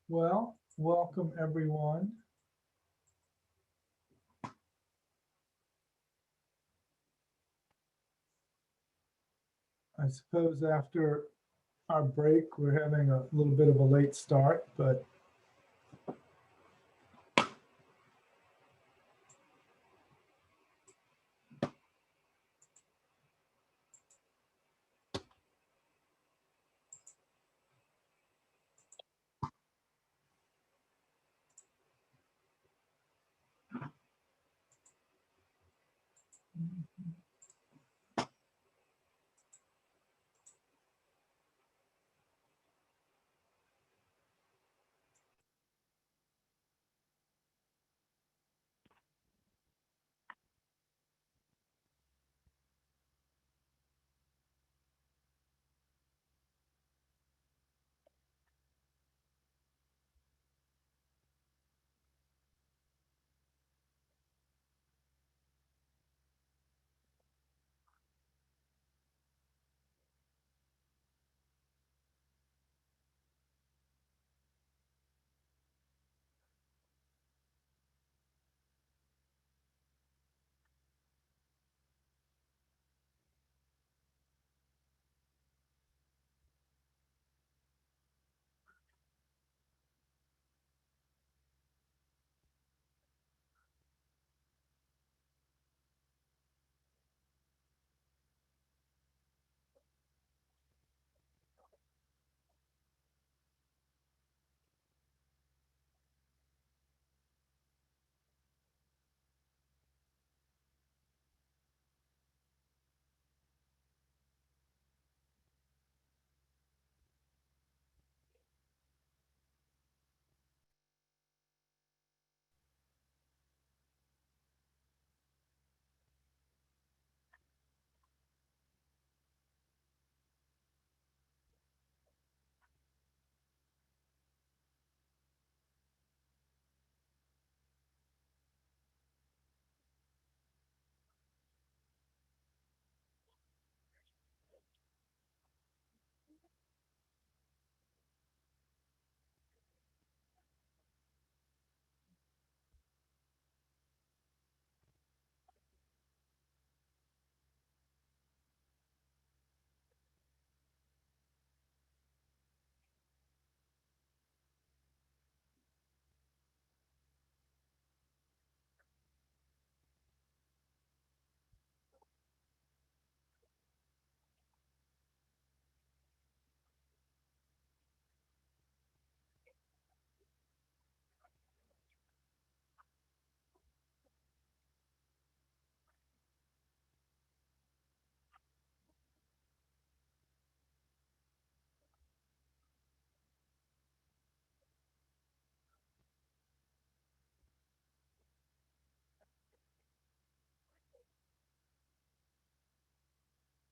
Well, welcome everyone. I suppose after our break, we're having a little bit of a late start, but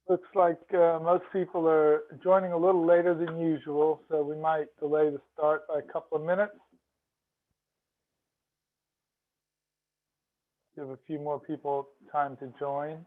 looks like most people are joining a little later than usual, so we might delay the start by a couple of minutes. Give a few more people time to join.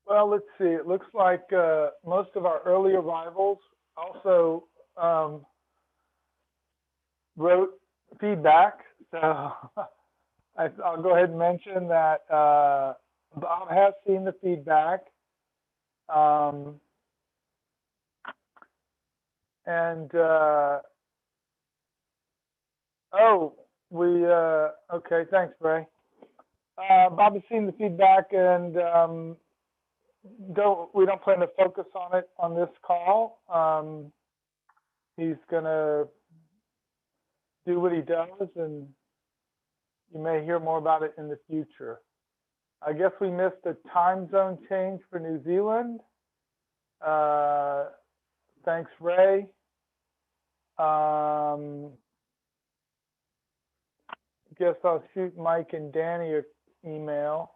Well, let's see. It looks like most of our early arrivals also wrote feedback. So I'll go ahead and mention that Bob has seen the feedback. Um, and Oh, okay, thanks, Ray. Bob has seen the feedback and we don't plan to focus on it on this call. He's gonna do what he does, and you may hear more about it in the future. I guess we missed a time zone change for New Zealand. Thanks, Ray. Guess I'll shoot Mike and Danny an email.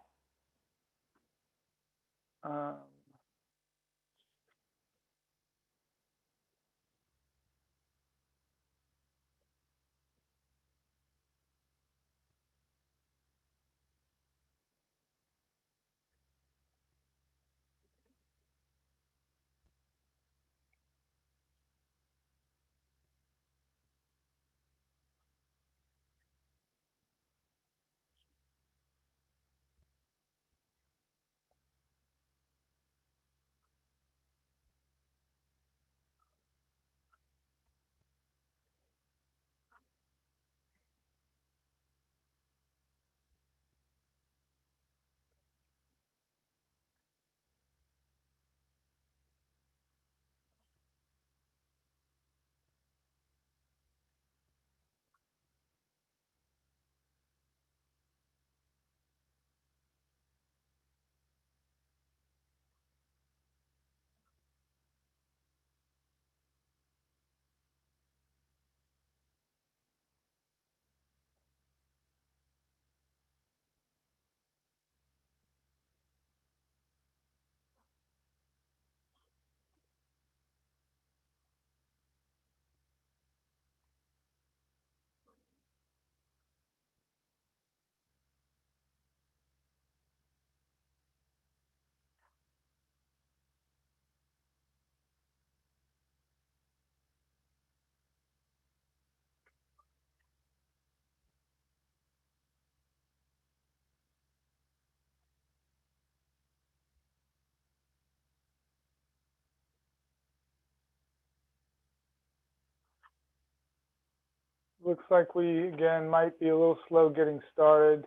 Looks like we, again, might be a little slow getting started.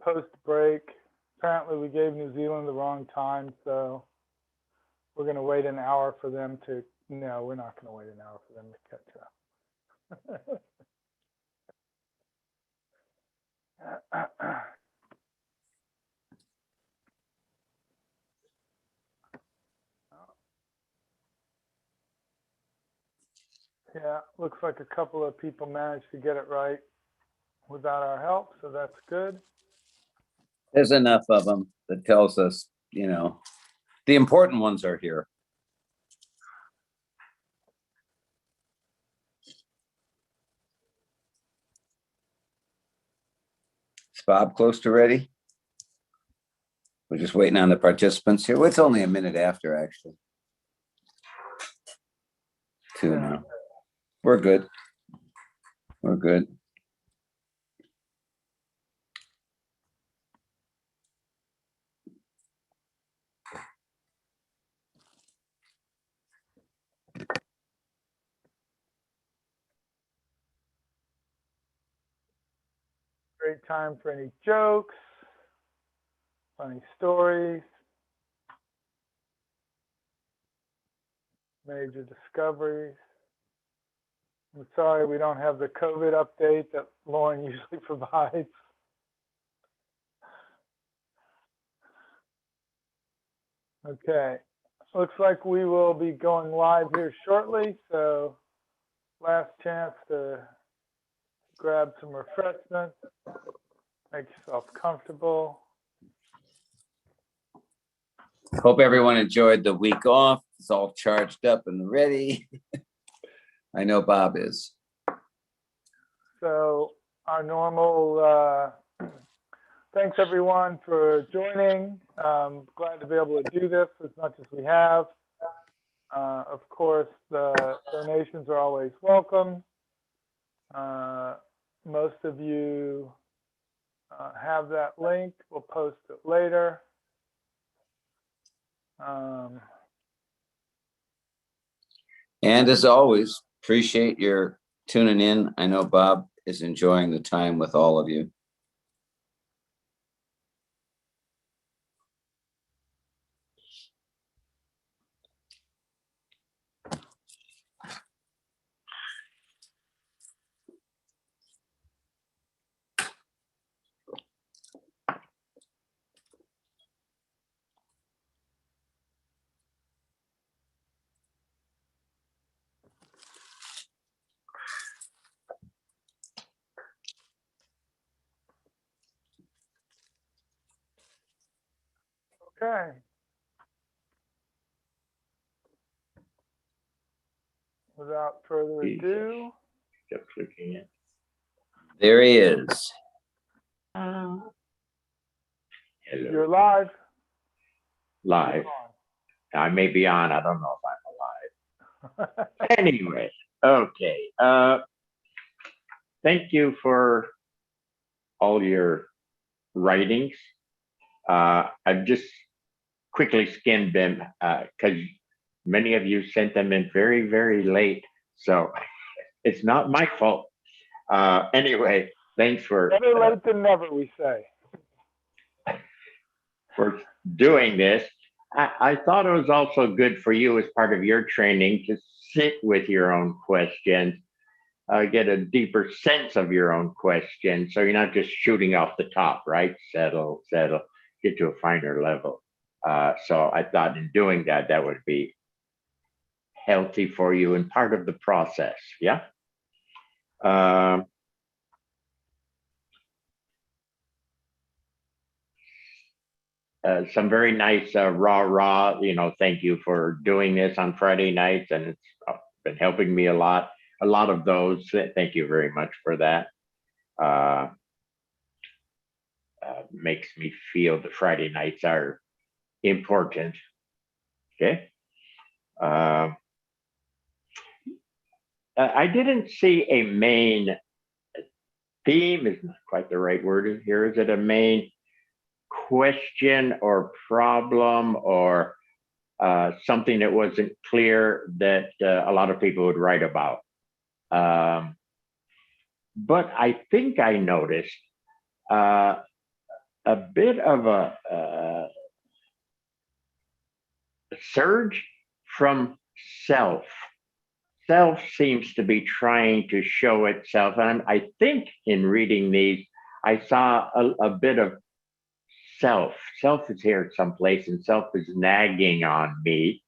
Post break. Apparently we gave New Zealand the wrong time, so we're going to wait an hour for them to, no, we're not going to wait an hour for them to catch up. Yeah, looks like a couple of people managed to get it right without our help, so that's good. There's enough of them that tells us, you know, the important ones are here. Is Bob close to ready? We're just waiting on the participants here. Well, it's only a minute after, actually. 2 now. We're good. We're good. Great time for any jokes, funny stories, major discoveries. I'm sorry we don't have the COVID update that Lauren usually provides. Okay, looks like we will be going live here shortly, so last chance to grab some refreshments, make yourself comfortable. Hope everyone enjoyed the week off. It's all charged up and ready. I know Bob is. So our normal, thanks everyone for joining. Glad to be able to do this as much as we have. Of course, the donations are always welcome. Most of you have that link. We'll post it later. And as always, Appreciate your tuning in. I know Bob is enjoying the time with all of you. Okay. Without further ado. Just clicking it. There he is. Hello. You're live. Live. I may be on. I don't know if I'm alive. Anyway, okay. Thank you for all your writings. I've just quickly skimmed them because many of you sent them in very, very late. So it's not my fault. Anyway, thanks for Better late than never, we say. for doing this. I thought it was also good for you as part of your training to sit with your own questions, get a deeper sense of your own question. So you're not just shooting off the top, right? Settle, get to a finer level. So I thought in doing that, that would be healthy for you and part of the process. Yeah. Some very nice rah, thank you for doing this on Friday nights. And it's been helping me a lot. A lot of those. Thank you very much for that. Makes me feel the Friday nights are important. Okay. I didn't see a main theme, is not quite the right word here. Is it a main question or problem or something that wasn't clear that a lot of people would write about? But I think I noticed a bit of a surge from self. Self seems to be trying to show itself. And I think in reading these, I saw a bit of self. Self is here someplace and self is nagging on me.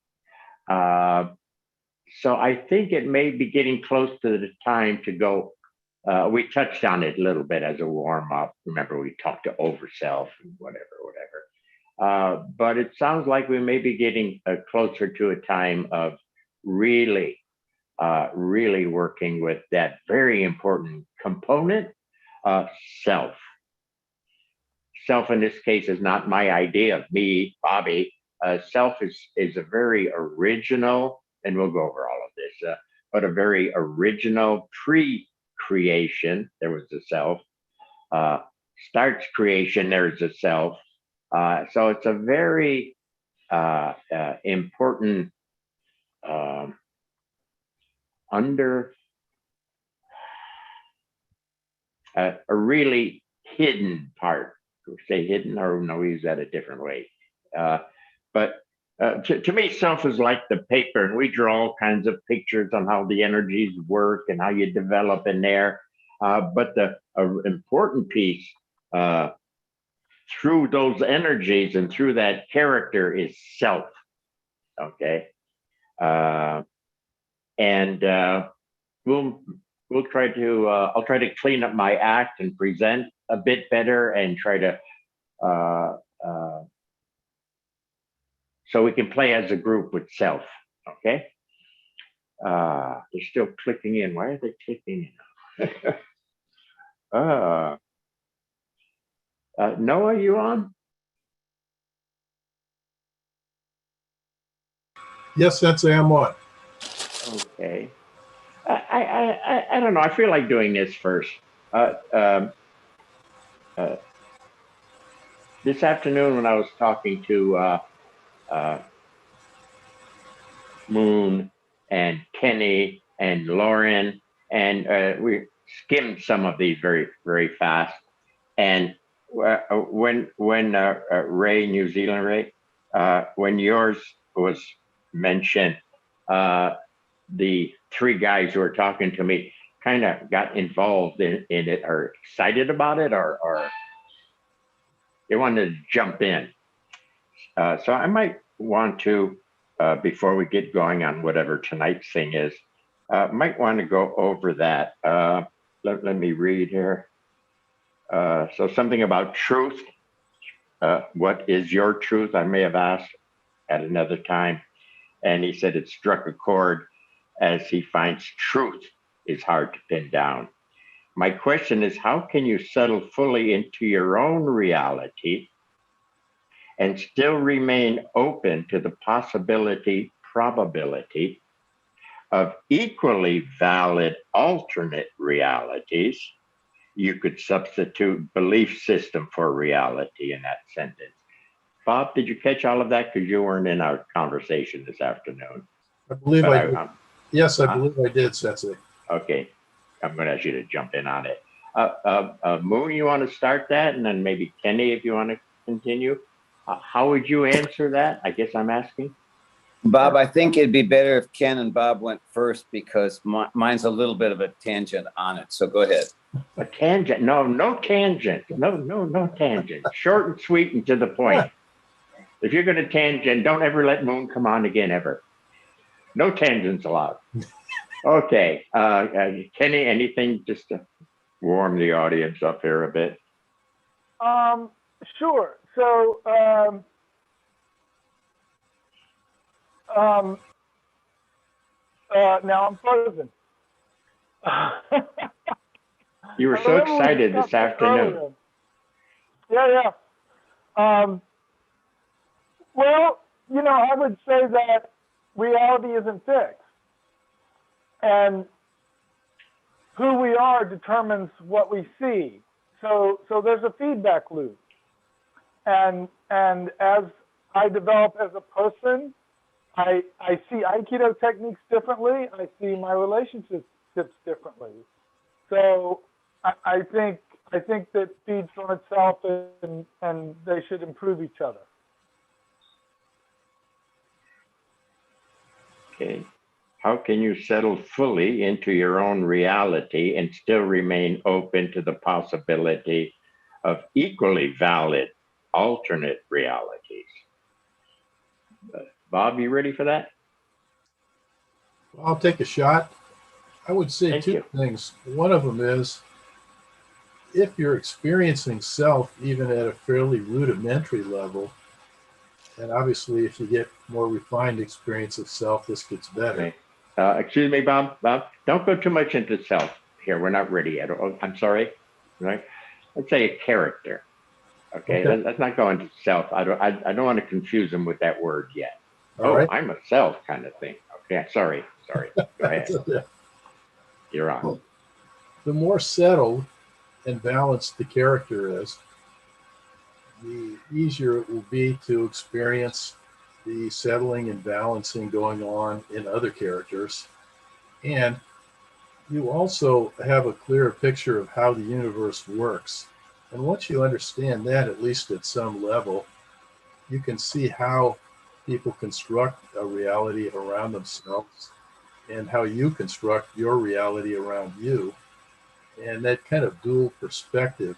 So I think it may be getting close to the time to go. We touched on it a little bit as a warm up. Remember, we talked to over self and whatever. But it sounds like we may be getting closer to a time of really working with that very important component, self. Self in this case is not my idea of me, Bobby. Self is a very original, and we'll go over all of this, but a very original pre-creation. There was the self. Starts creation, there's a self. So it's a very important a really hidden part. Say hidden, or no, we use that a different way. But to me, self is like the paper, and we draw all kinds of pictures on how the energies work and how you develop in there. But the important piece through those energies and through that character is self. Okay. And we'll try to I'll try to clean up my act and present a bit better and try to so we can play as a group with self. Okay. They're still clicking in. Why are they clicking in? Noah, you on? Yes, that's am on. Okay. I don't know. I feel like doing this first. This afternoon when I was talking to Moon and Kenny and Lauren, and we skimmed some of these very, very fast. And when Ray, New Zealand Ray, when yours was mentioned, the three guys who were talking to me kind of got involved in it, or excited about it, or they wanted to jump in. So I might want to, before we get going on whatever tonight's thing is, might want to go over that. Let me read here. So something about truth. What is your truth? I may have asked at another time. And he said it struck a chord, as he finds truth is hard to pin down. My question is, how can you settle fully into your own reality and still remain open to the probability of equally valid alternate realities? You could substitute belief system for reality in that sentence. Bob, did you catch all of that? Because you weren't in our conversation this afternoon. I believe But I did. Yes, I believe I did, Sensei. Okay, I'm going to ask you to jump in on it. Moon, you want to start that? And then maybe Kenny, if you want to continue. How would you answer that? I guess I'm asking. Bob, I think it'd be better if Ken and Bob went first because mine's a little bit of a tangent on it. So go ahead. A tangent? No tangent. No tangent. Short and sweet and to the point. If you're going to tangent, don't ever let Moon come on again, ever. No tangents allowed. Okay. Kenny, anything just to warm the audience up here a bit? Sure. So, now I'm frozen. You were so excited this afternoon. Yeah. Well, I would say that reality isn't fixed. And who we are determines what we see. So there's a feedback loop. And as I develop as a person, I see Aikido techniques differently. I see my relationships differently. So I think that feeds on itself, and they should improve each other. Okay. How can you settle fully into your own reality and still remain open to the possibility of equally valid alternate realities? Bob, you ready for that? Well, I'll take a shot. I would say two things. One of them is, if you're experiencing self even at a fairly rudimentary level, and obviously if you get more refined experience of self, this gets better. Okay. Excuse me, Bob, don't go too much into self here. We're not ready yet. Oh, I'm sorry. Right? Let's say a character. Okay. Let's not go into self. I don't want to confuse them with that word yet. All right. I'm a self kind of thing. Okay. Sorry. Go ahead. You're on. The more settled and balanced the character is, the easier it will be to experience the settling and balancing going on in other characters. And you also have a clearer picture of how the universe works. And once you understand that, at least at some level, you can see how people construct a reality around themselves and how you construct your reality around you. And that kind of dual perspective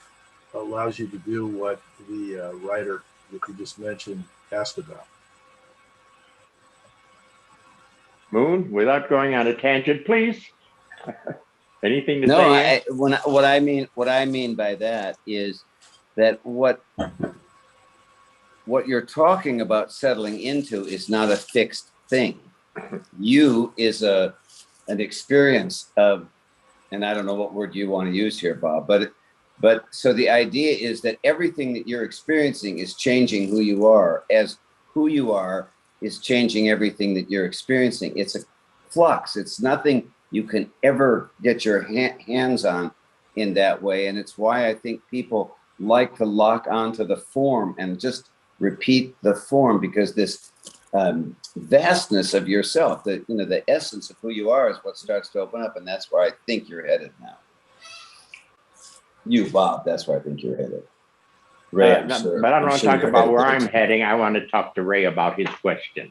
allows you to do what the writer that you just mentioned asked about. Moon, without going on a tangent, please. Anything to say? No, what I mean by that is that what you're talking about settling into is not a fixed thing. You is an experience of, and I don't know what word you want to use here, Bob, but so the idea is that everything that you're experiencing is changing who you are, as who you are is changing everything that you're experiencing. It's a flux. It's nothing you can ever get your hands on in that way. And it's why I think people like to lock onto the form and just repeat the form, because this vastness of yourself. The the essence of who you are is what starts to open up, and that's where I think you're headed now. You, Bob, that's where I think you're headed. Ray, I'm sure. But I don't I'm want to sure talk you're about headed where there I'm too. heading. I want to talk to Ray about his question.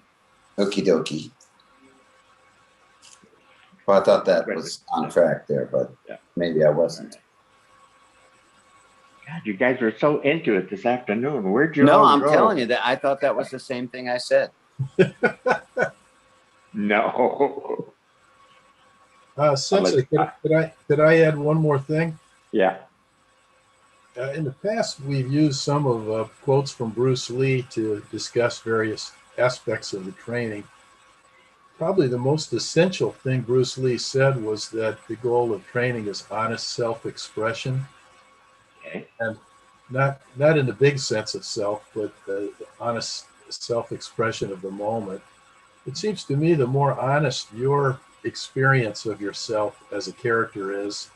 Okie dokie. Well, I thought that was on track there, but maybe I wasn't. God, you guys were so into it this afternoon. Where'd you No, all I'm go? telling you that I thought that was the same thing I said. No. Sensei, could I add one more thing? Yeah. In the past, we've used some of quotes from Bruce Lee to discuss various aspects of the training. Probably the most essential thing Bruce Lee said was that the goal of training is honest self-expression. Okay. And not in the big sense of self, but the honest self-expression of the moment. It seems to me the more honest your experience of yourself as a character is,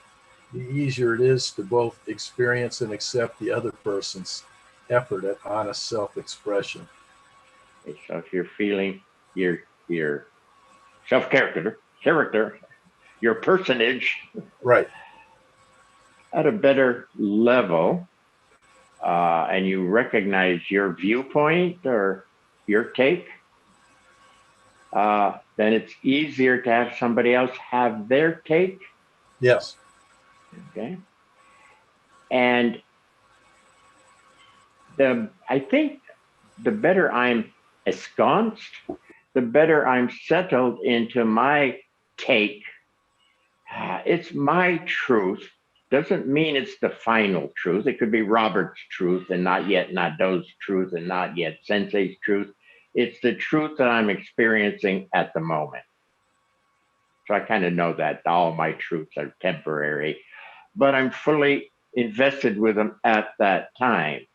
the easier it is to both experience and accept the other person's effort at honest self-expression. Okay, so if you're feeling your self-character, your personage, Right. at a better level, and you recognize your viewpoint or your take, then it's easier to have somebody else have their take. Yes. Okay. And I think the better I'm ensconced, the better I'm settled into my take. It's my truth. Doesn't mean it's the final truth. It could be Robert's truth and not yet Nadeau's truth and not yet Sensei's truth. It's the truth that I'm experiencing at the moment. So I kind of know that all my truths are temporary, but I'm fully invested with them at that time.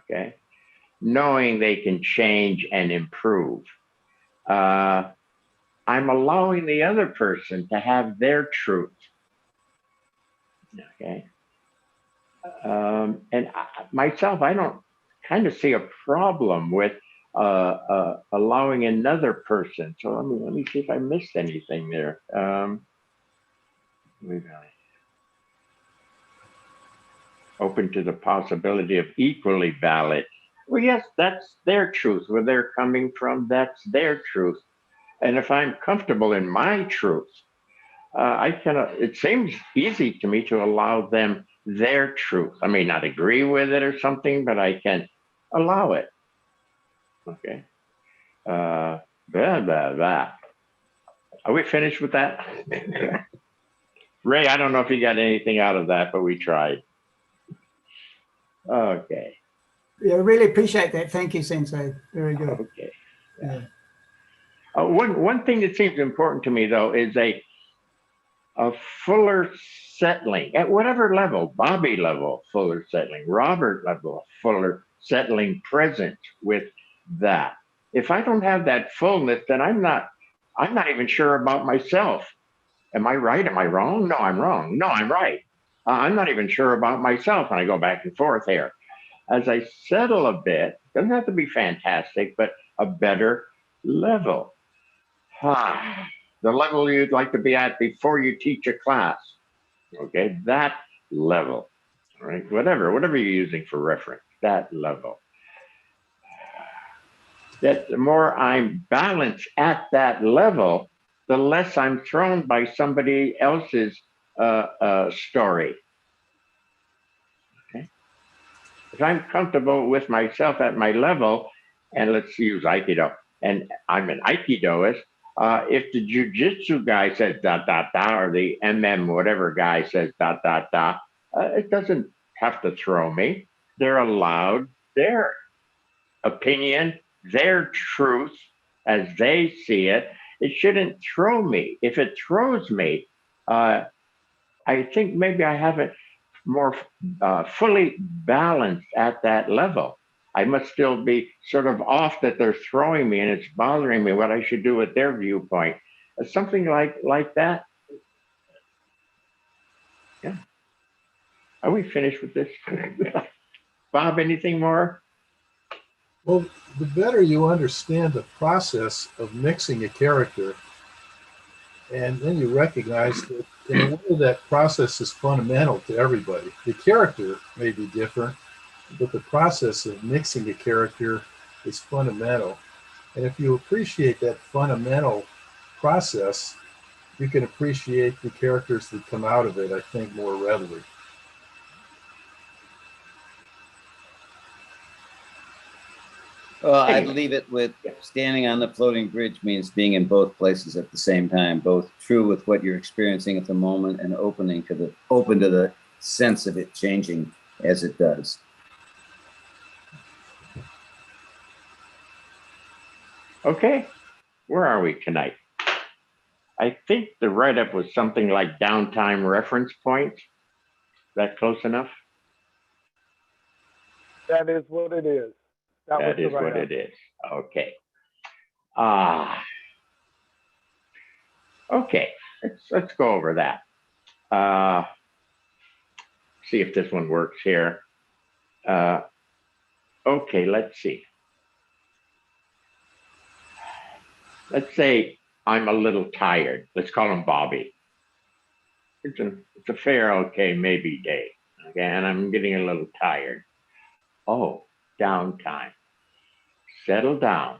Okay. Knowing they can change and improve. I'm allowing the other person to have their truth. Okay. And myself, I don't kind of see a problem with allowing another person. So let me see if I missed anything there. Open to the possibility of equally valid. Well, yes, that's their truth. Where they're coming from, that's their truth. And if I'm comfortable in my truth, it seems easy to me to allow them their truth. I may not agree with it or something, but I can allow it. Okay. Blah, blah, blah. Are we finished with that? Ray, I don't know if you got anything out of that, but we tried. Okay. Yeah, I really appreciate that. Thank you, Sensei. Very good. Okay. Yeah. One thing that seems important to me, though, is a fuller settling at whatever level, Bobby level, fuller settling, Robert level, fuller settling present with that. If I don't have that fullness, then I'm not even sure about myself. Am I right? Am I wrong? No, I'm wrong. No, I'm right. I'm not even sure about myself. And I go back and forth here. As I settle a bit, doesn't have to be fantastic, but a better level. The level you'd like to be at before you teach a class. Okay, that level, right? Whatever you're using for reference, that level. That the more I'm balanced at that level, the less I'm thrown by somebody else's story. Okay. If I'm comfortable with myself at my level, and let's use Aikido, and I'm an Aikidoist, if the jujitsu guy says da da da, or the whatever guy says da da da, it doesn't have to throw me. They're allowed their opinion, their truth as they see it. It shouldn't throw me. If it throws me, I think maybe I haven't more fully balanced at that level. I must still be sort of off that they're throwing me and it's bothering me what I should do with their viewpoint. Something like that. Yeah. Are we finished with this? Bob, anything more? Well, the better you understand the process of mixing a character, and then you recognize that in a way that process is fundamental to everybody. The character may be different, but the process of mixing a character is fundamental. And if you appreciate that fundamental process, you can appreciate the characters that come out of it, I think, more readily. Well, I'd Anyway. leave it with standing on the floating bridge means being in both places at the same time, both true with what you're experiencing at the moment and open to the sense of it changing as it does. Okay, where are we tonight? I think the write-up was something like downtime reference points. Is that close enough? That is what it is. That is what it is. Okay. Ah. Okay. Let's go over that. See if this one works here. Okay. Let's see. Let's say I'm a little tired. Let's call him Bobby. It's a fair, okay, maybe day. Okay, and I'm getting a little tired. Oh, downtime. Settle down.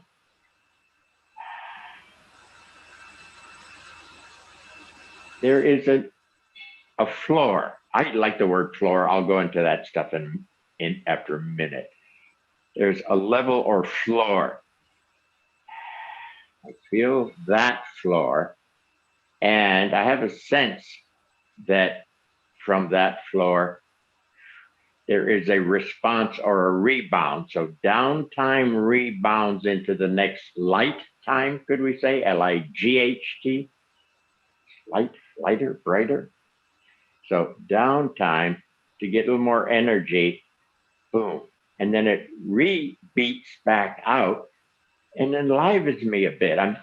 There is a floor. I like the word floor. I'll go into that stuff in after a minute. There's a level or floor. I feel that floor, and I have a sense that from that floor, there is a response or a rebound. So downtime rebounds into the next light time, could we say? LIGHT? Light, lighter, brighter. So downtime to get a little more energy, boom. And then it re-beats back out and enlivens me a bit. I'm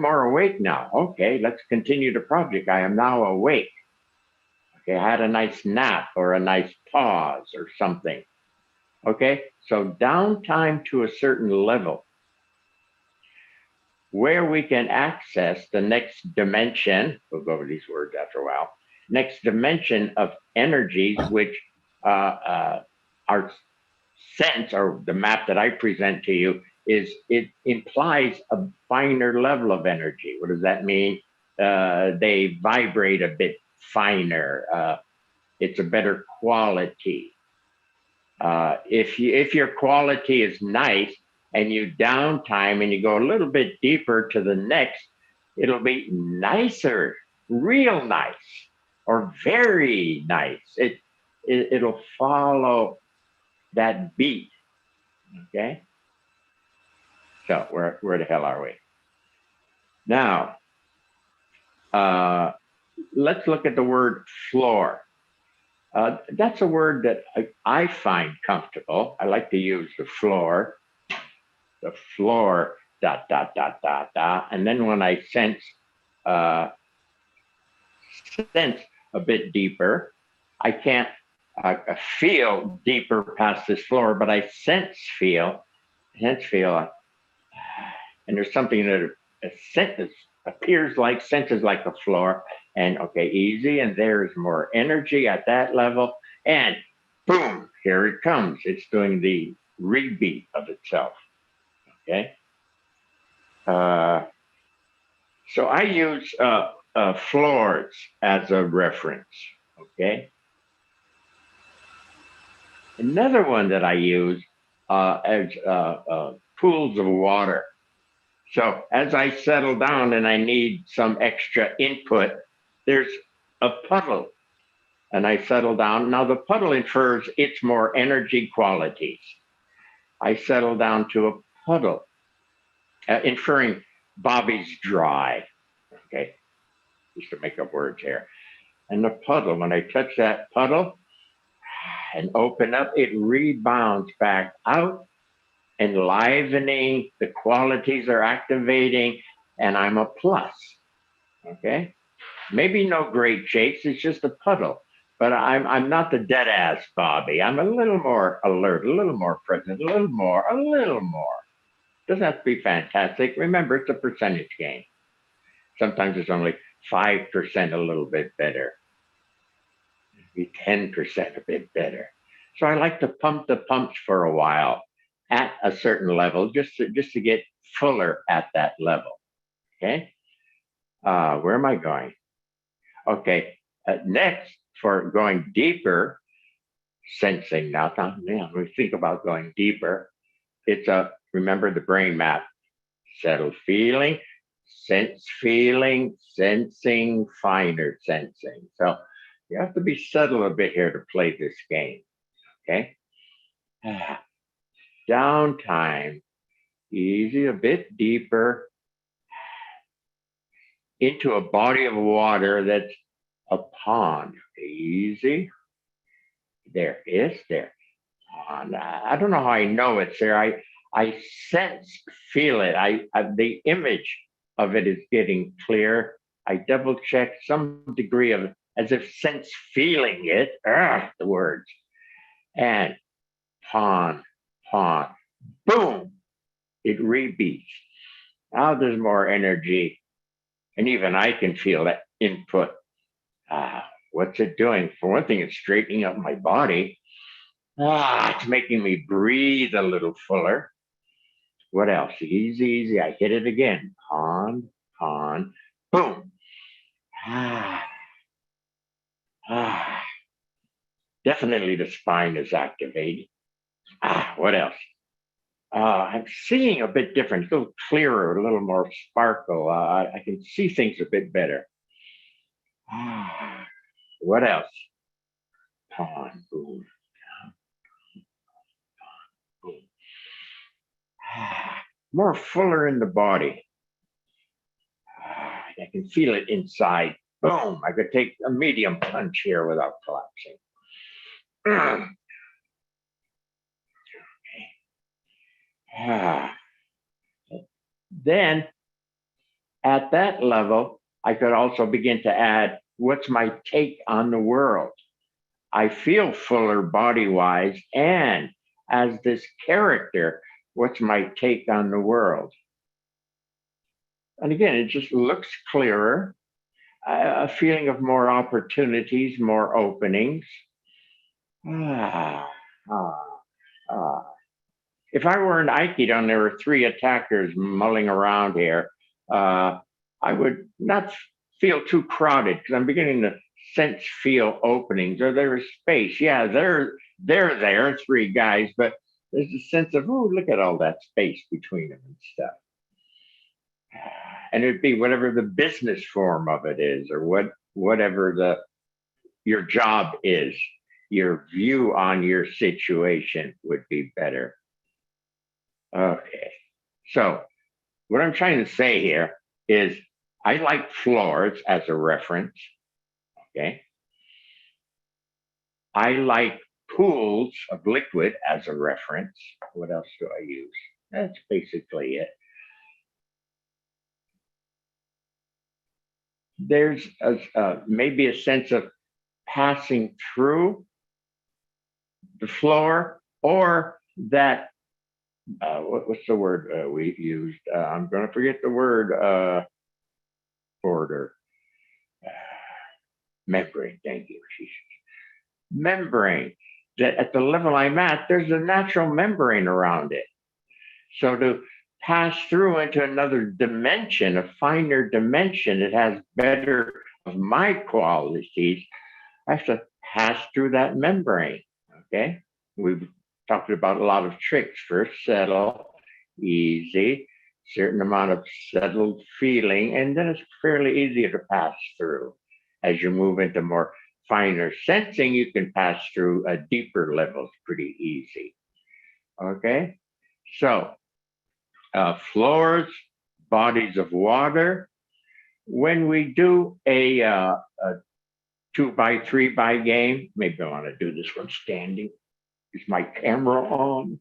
more awake now. Okay, let's continue the project. I am now awake. Okay, I had a nice nap or a nice pause or something. Okay, so downtime to a certain level where we can access the next dimension. We'll go over these words after a while. Next dimension of energies, which our sense or the map that I present to you is it implies a finer level of energy. What does that mean? They vibrate a bit finer. It's a better quality. If your quality is nice and you downtime and you go a little bit deeper to the next, it'll be nicer, real nice, or very nice. It'll follow that beat. Okay. So where the hell are we? Now, let's look at the word floor. That's a word that I find comfortable. I like to use the floor, dot, dot, dot, dot, dot. And then when I sense a bit deeper, I can't feel deeper past this floor, but I feel, and there's something that appears like, senses like the floor, and okay, easy, and there's more energy at that level, and boom, here it comes. It's doing the rebeat of itself. Okay. So I use floors as a reference. Okay. Another one that I use as pools of water. So as I settle down and I need some extra input, there's a puddle and I settle down. Now the puddle infers its more energy qualities. I settle down to a puddle, inferring Bobby's dry. Okay, just to make up words here. And the puddle, when I touch that puddle and open up, it rebounds back out, enlivening, the qualities are activating, and I'm a plus. Okay, maybe no great shakes, it's just a puddle, but I'm not the dead ass Bobby. I'm a little more alert, a little more present, a little more, a little more. Doesn't have to be fantastic. Remember, it's a percentage game. Sometimes it's only 5% a little bit better, maybe 10% a bit better. So I like to pump the pumps for a while at a certain level, just to get fuller at that level. Okay. Where am I going? Okay. Next, for going deeper, sensing now. When we think about going deeper, it's remember the brain map: settled feeling, sense feeling, sensing, finer sensing. So you have to be subtle a bit here to play this game. Okay. Downtime, easy, a bit deeper into a body of water that's a pond. Easy. There is there. Pond. I don't know how I know it's there. I sense, feel it. The image of it is getting clear. I double check some degree of as if sense feeling it. The words. And pond, boom, it rebeats. Now there's more energy. And even I can feel that input. What's it doing? For one thing, it's straightening up my body. It's making me breathe a little fuller. What else? Easy. I hit it again. Pond, boom. Definitely the spine is activated. What else? I'm seeing a bit different, a little clearer, a little more sparkle. I can see things a bit better. What else? Pond, boom. Boom. More fuller in the body. I can feel it inside. Boom. I could take a medium punch here without collapsing. Then at that level, I could also begin to add what's my take on the world. I feel fuller body wise, and as this character, what's my take on the world? And again, it just looks clearer, a feeling of more opportunities, more openings. If I were an Aikido and there were 3 attackers mulling around here, I would not feel too crowded because I'm beginning to sense, feel openings, or there is space. Yeah, they're there, 3 guys, but there's a sense of, oh, look at all that space between them and stuff. And it'd be whatever the business form of it is, or whatever your job is, your view on your situation would be better. Okay, so what I'm trying to say here is I like floors as a reference. Okay, I like pools of liquid as a reference. What else do I use? That's basically it. There's maybe a sense of passing through the floor, or that what's the word we used? I'm going to forget the word. Border. Membrane. Thank you. Membrane. That at the level I'm at, there's a natural membrane around it. So to pass through into another dimension, a finer dimension that has better of my qualities, I have to pass through that membrane. Okay, we've talked about a lot of tricks. First, settle, easy, certain amount of settled feeling, and then it's fairly easy to pass through. As you move into more finer sensing, you can pass through deeper levels pretty easy. Okay, so floors, bodies of water. When we do a 2x3 game, maybe I want to do this one standing. Is my camera on?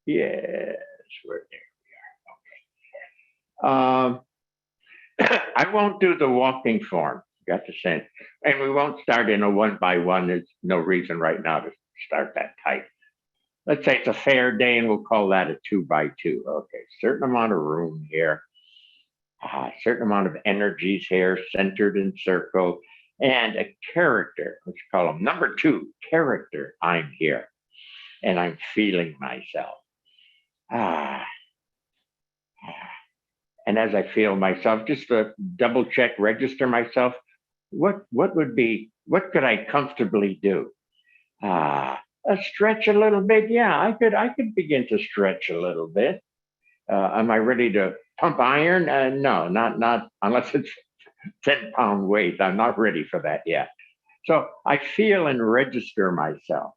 Yes, we're there. We are. Okay. I won't do the walking form got to sense. And we won't start in a 1 by 1. There's no reason right now to start that tight. Let's say it's a fair day and we'll call that a 2 by 2. Okay, certain amount of room here, certain amount of energies here, centered and circled, and a character, let's call them number 2, character, I'm here. And I'm feeling myself. And as I feel myself, just to double check, register myself, what could I comfortably do? Stretch a little bit. Yeah, I could begin to stretch a little bit. Am I ready to pump iron? No, not unless it's 10-pound weight. I'm not ready for that yet. So I feel and register myself.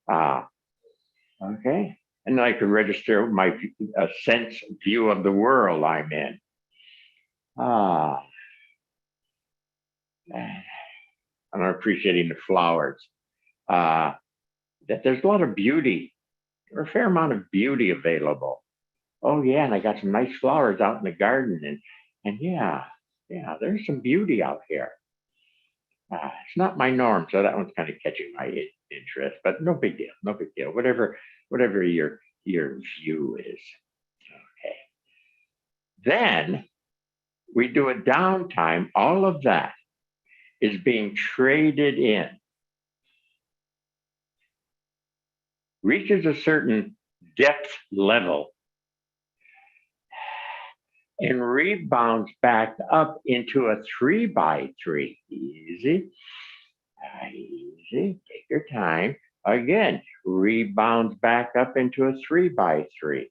Okay. And then I could register my sense view of the world I'm in. I'm appreciating the flowers. That there's a lot of beauty, or a fair amount of beauty available. Oh yeah, and I got some nice flowers out in the garden, and yeah, there's some beauty out here. It's not my norm, so that one's kind of catching my interest, but no big deal, no big deal. Whatever your view is. Okay. Then we do a downtime. All of that is being traded in. Reaches a certain depth level and rebounds back up into a 3 by 3. Easy. Easy. Take your time. Again, rebounds back up into a 3 by 3.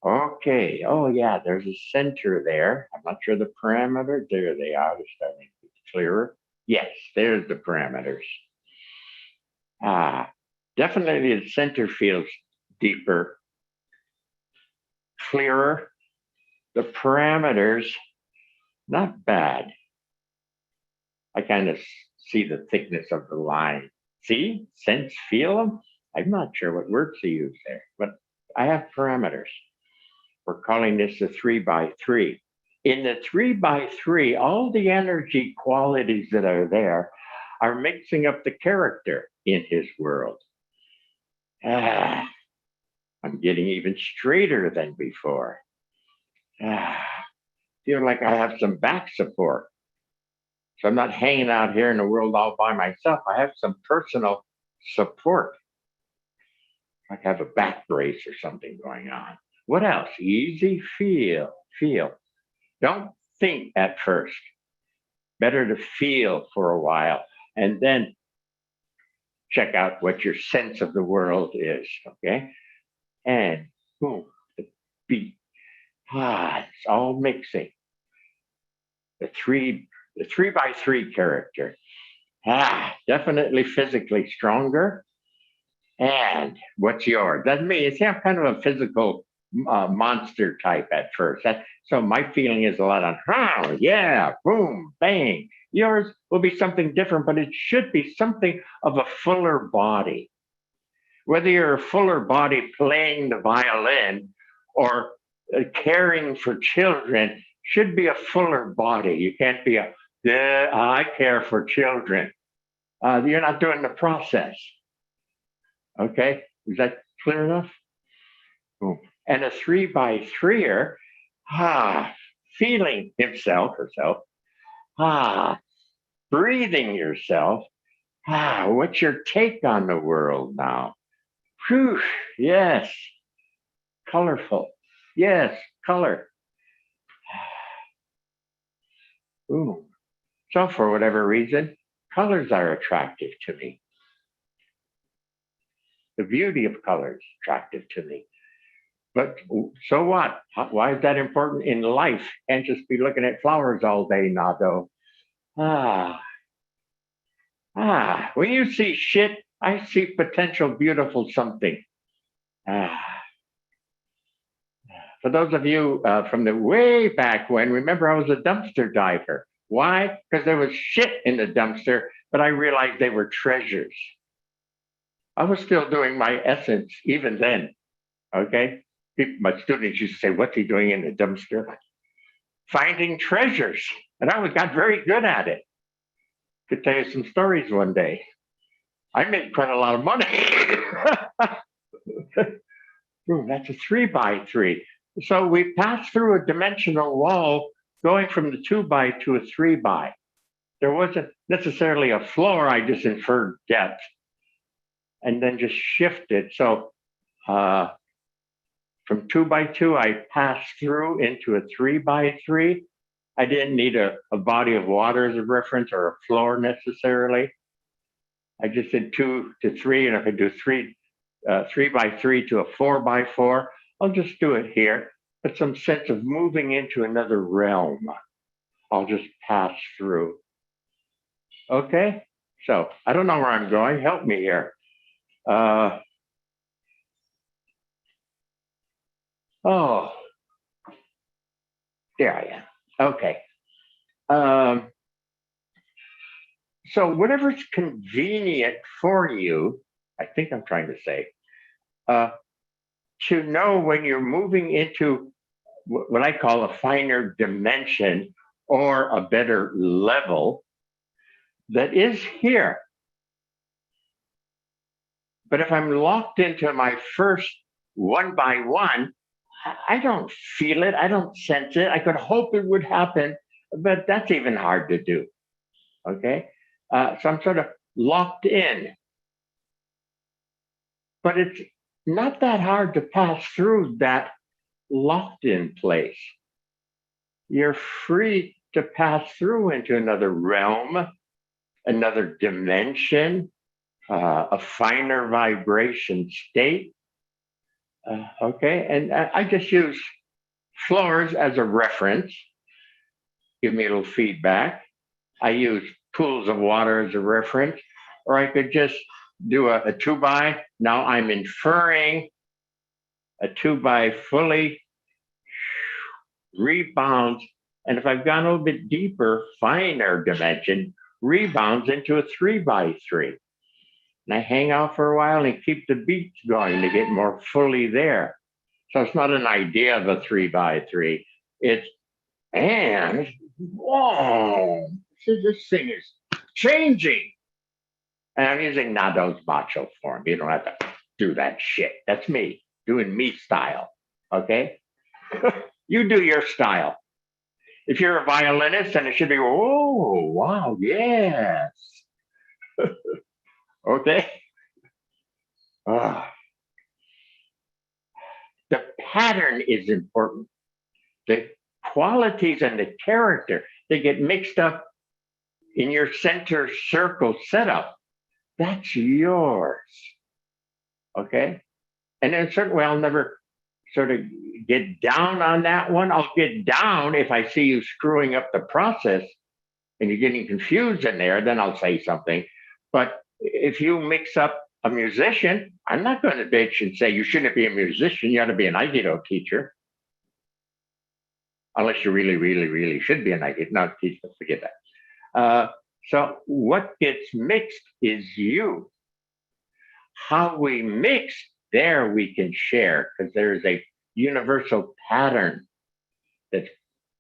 Okay. Oh, yeah, there's a center there. I'm not sure the parameters. There they are. They're starting to get clearer. Yes, there's the parameters. Definitely the center feels deeper, clearer. The parameters, not bad. I kind of see the thickness of the line. See, sense, feel them? I'm not sure what words to use there, but I have parameters. We're calling this a 3 by 3. In the 3 by 3, all the energy qualities that are there are mixing up the character in his world. I'm getting even straighter than before. Feel like I have some back support. So I'm not hanging out here in the world all by myself. I have some personal support. Like I have a back brace or something going on. What else? Easy, feel. Don't think at first. Better to feel for a while and then check out what your sense of the world is, okay? And boom, the beat. It's all mixing. The 3 by 3 character. Definitely physically stronger. And what's yours? That's me. It's kind of a physical monster type at first. So my feeling is a lot on, yeah, boom, bang. Yours will be something different, but it should be something of a fuller body. Whether you're a fuller body playing the violin or caring for children, should be a fuller body. You can't be I care for children. You're not doing the process. Okay, is that clear enough? Boom. And a 3 by 3er, feeling himself, herself, breathing yourself. What's your take on the world now? Whew, yes, colorful. Yes, color. Ooh. So for whatever reason, colors are attractive to me. The beauty of colors is attractive to me. But so what? Why is that important in life? Can't just be looking at flowers all day, Nado. When you see shit, I see potential beautiful something. For those of you from the way back when, remember I was a dumpster diver. Why? Because there was shit in the dumpster, but I realized they were treasures. I was still doing my essence even then, okay? My students used to say, what's he doing in the dumpster? Finding treasures. And I got very good at it. Could tell you some stories one day. I made quite a lot of money. Ooh, that's a 3x3. So we passed through a dimensional wall going from the 2x to a 3x. There wasn't necessarily a floor, I just inferred depth and then just shifted. So from 2x2, I passed through into a 3x3. I didn't need a body of water as a reference or a floor necessarily. I just did 2 to 3, and if I do 3x3 to a 4x4, I'll just do it here. But some sense of moving into another realm. I'll just pass through. Okay, so I don't know where I'm going. Help me here. Oh, there I am. Okay. So whatever's convenient for you, I think I'm trying to say, to know when you're moving into what I call a finer dimension or a better level that is here. But if I'm locked into my first 1x1, I don't feel it. I don't sense it. I could hope it would happen, but that's even hard to do. Okay. So I'm sort of locked in. But it's not that hard to pass through that locked in place. You're free to pass through into another realm, another dimension, a finer vibration state. Okay. And I just use floors as a reference. Give me a little feedback. I use pools of water as a reference, or I could just do a 2x. Now I'm inferring a 2x fully rebounds. And if I've gone a little bit deeper, finer dimension, rebounds into a 3x3. And I hang out for a while and keep the beats going to get more fully there. So it's not an idea of a 3x3. It's, and whoa, this thing is changing. And I'm using Nado's macho form. You don't have to do that shit. That's me doing me style. Okay? You do your style. If you're a violinist, then it should be, oh, wow, yes. Okay? The pattern is important. The qualities and the character, they get mixed up in your center circle setup. That's yours. Okay? And in a certain way, I'll never sort of get down on that one. I'll get down if I see you screwing up the process and you're getting confused in there, then I'll say something. But if you mix up a musician, I'm not going to bitch and say you shouldn't be a musician. You ought to be an Aikido teacher. Unless you really, really, really should be an Aikido. No, teacher, forget that. So what gets mixed is you. How we mix, there we can share because there is a universal pattern that's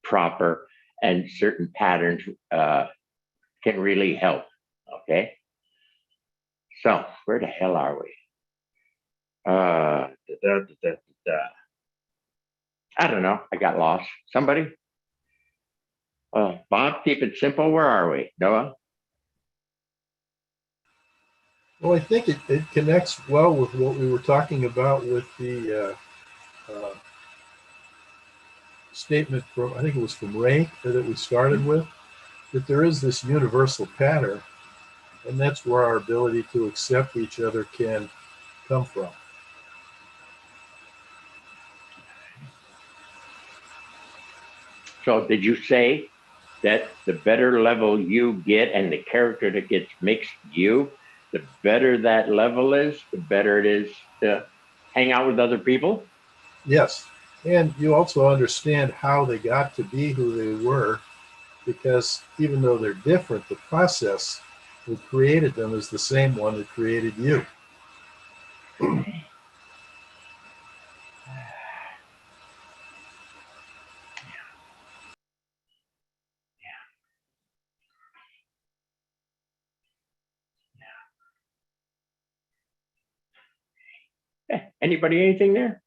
proper, and certain patterns can really help. Okay. So where the hell are we? I don't know. I got lost. Somebody? Bob, keep it simple. Where are we? Noah? Well, I think it connects well with what we were talking about with the statement from, I think it was from Ray that we started with, that there is this universal pattern, and that's where our ability to accept each other can come from. So did you say that the better level you get and the character that gets mixed you, the better that level is, the better it is to hang out with other people? Yes. And you also understand how they got to be who they were, because even though they're different, the process that created them is the same one that created you. Anybody, anything there?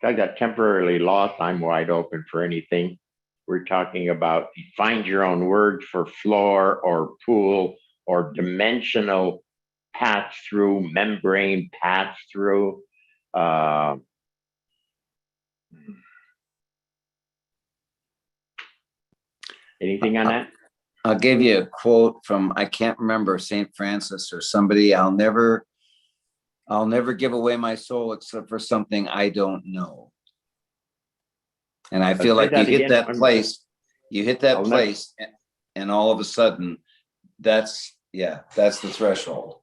I got temporarily lost. I'm wide open for anything. We're talking about find your own words for floor or pool or dimensional pass through, membrane pass through. Anything on that? I'll give you a quote from, I can't remember, St. Francis or somebody. I'll never give away my soul except for something I don't know. And I feel like you hit that place, and all of a sudden that's the threshold.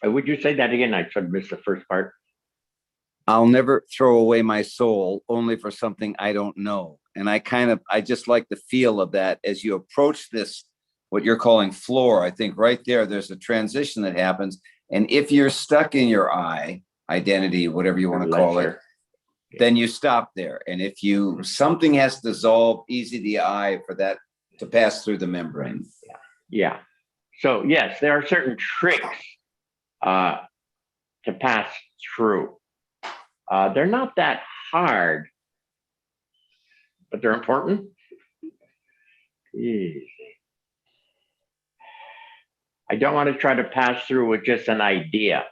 Would you say that again? I sort of missed the first part. I'll never throw away my soul only for something I don't know. And I just like the feel of that as you approach this, what you're calling floor. I think right there's a transition that happens. And if you're stuck in your I, identity, whatever you want to call it, then you stop there. And if something has to dissolve, easy the I for that to pass through the membrane. Yeah. So yes, there are certain tricks to pass through. They're not that hard, but they're important. Easy. I don't want to try to pass through with just an idea.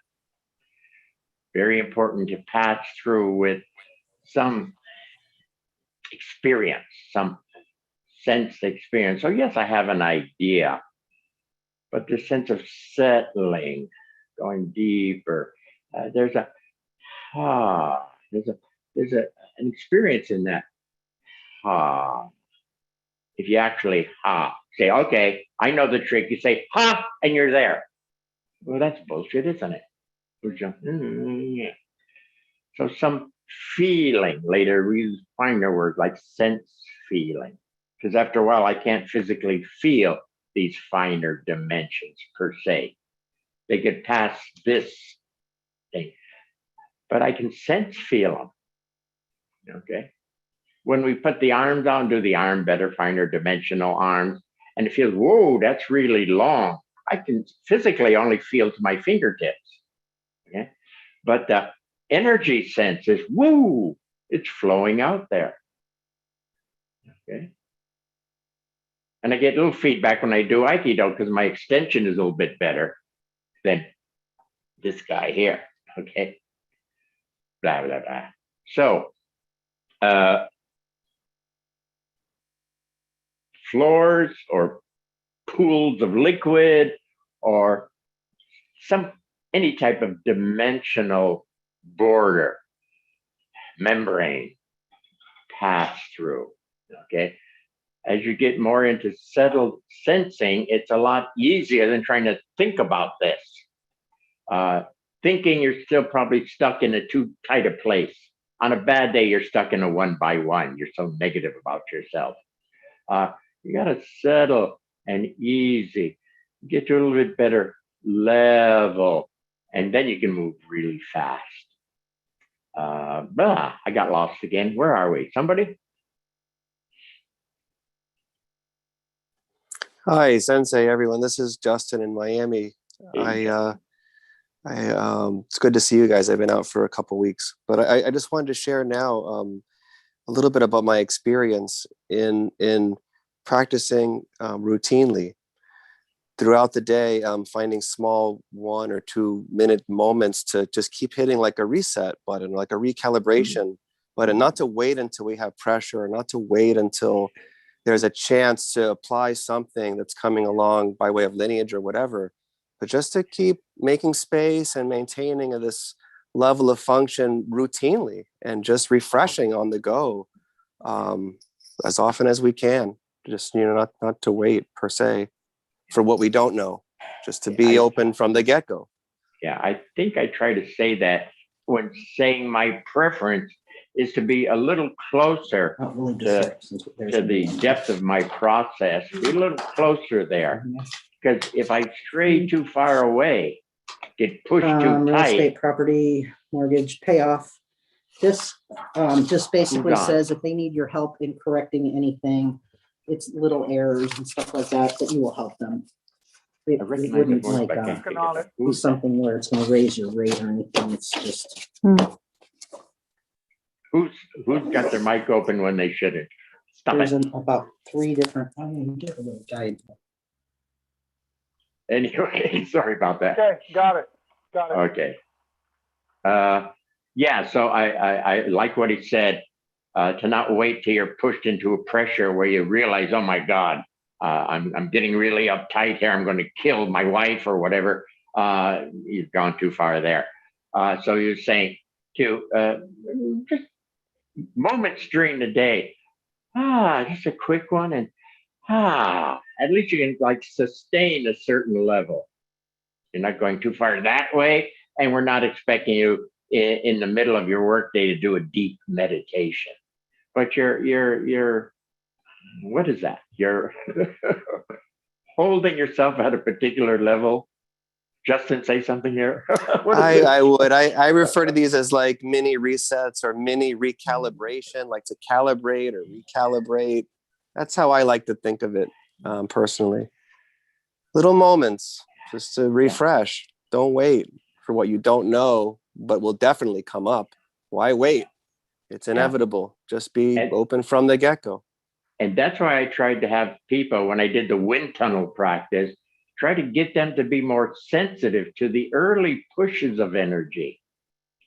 Very important to pass through with some experience, some sensed experience. So yes, I have an idea, but the sense of settling, going deeper, there's an experience in that. If you actually say, okay, I know the trick. You say and you're there. Well, that's bullshit, isn't it? Yeah. So some feeling, later we find the word like sense feeling, because after a while I can't physically feel these finer dimensions per se. They get past this thing, but I can sense feel them. Okay. When we put the arms on, do the arm better, finer dimensional arms, and it feels, whoa, that's really long. I can physically only feel to my fingertips. Okay. But the energy sense is, woo, it's flowing out there. Okay. And I get a little feedback when I do Aikido because my extension is a little bit better than this guy here. Okay. Blah, blah, blah. So, floors or pools of liquid or any type of dimensional border, membrane, pass through. Okay. As you get more into settled sensing, it's a lot easier than trying to think about this. Thinking, you're still probably stuck in a too tight a place. On a bad day, you're stuck in a 1 by 1. You're so negative about yourself. You got to settle and easy, get to a little bit better level, and then you can move really fast. I got lost again. Where are we? Somebody? Hi, Sensei, everyone. This is Justin in Miami. It's good to see you guys. I've been out for a couple of weeks, but I just wanted to share now a little bit about my experience in practicing routinely throughout the day, finding small 1 or 2 minute moments to just keep hitting like a reset button, like a recalibration button, not to wait until we have pressure, not to wait until there's a chance to apply something that's coming along by way of lineage or whatever, but just to keep making space and maintaining this level of function routinely and just refreshing on the go as often as we can. Just, not to wait per se for what we don't know, just to be open from the get-go. Yeah, I think I try to say that when saying my preference is to be a little closer to the depth of my process, be a little closer there. Because if I stray too far away, get pushed too real tight. estate, property, mortgage, payoff. This just basically says if they need your help in correcting anything, it's little errors and stuff like that, that you will help them. it recognize the wouldn't voice, like but I can't Working figure on out it. be who's that. something where it's gonna raise your rate or anything. It's just, Who's got their mic open when they shouldn't? Stop there's it. about 3 different, I mean, get a little guide. Anyway, sorry about that. Okay, got it. Got it. Okay. Yeah, so I like what he said, to not wait till you're pushed into a pressure where you realize, oh my God, I'm getting really uptight here. I'm going to kill my wife or whatever. You've gone too far there. So you're saying to just moments during the day, just a quick one, and at least you can like sustain a certain level. You're not going too far that way, and we're not expecting you in the middle of your workday to do a deep meditation. But you're what is that? You're holding yourself at a particular level. Justin, say something here. What is it? I would. I refer to these as like mini resets or mini recalibration, like to calibrate or recalibrate. That's how I like to think of it, personally. Little moments just to refresh. Don't wait for what you don't know, but will definitely come up. Why wait? It's inevitable. Just be open from the get-go. And that's why I tried to have people, when I did the wind tunnel practice, try to get them to be more sensitive to the early pushes of energy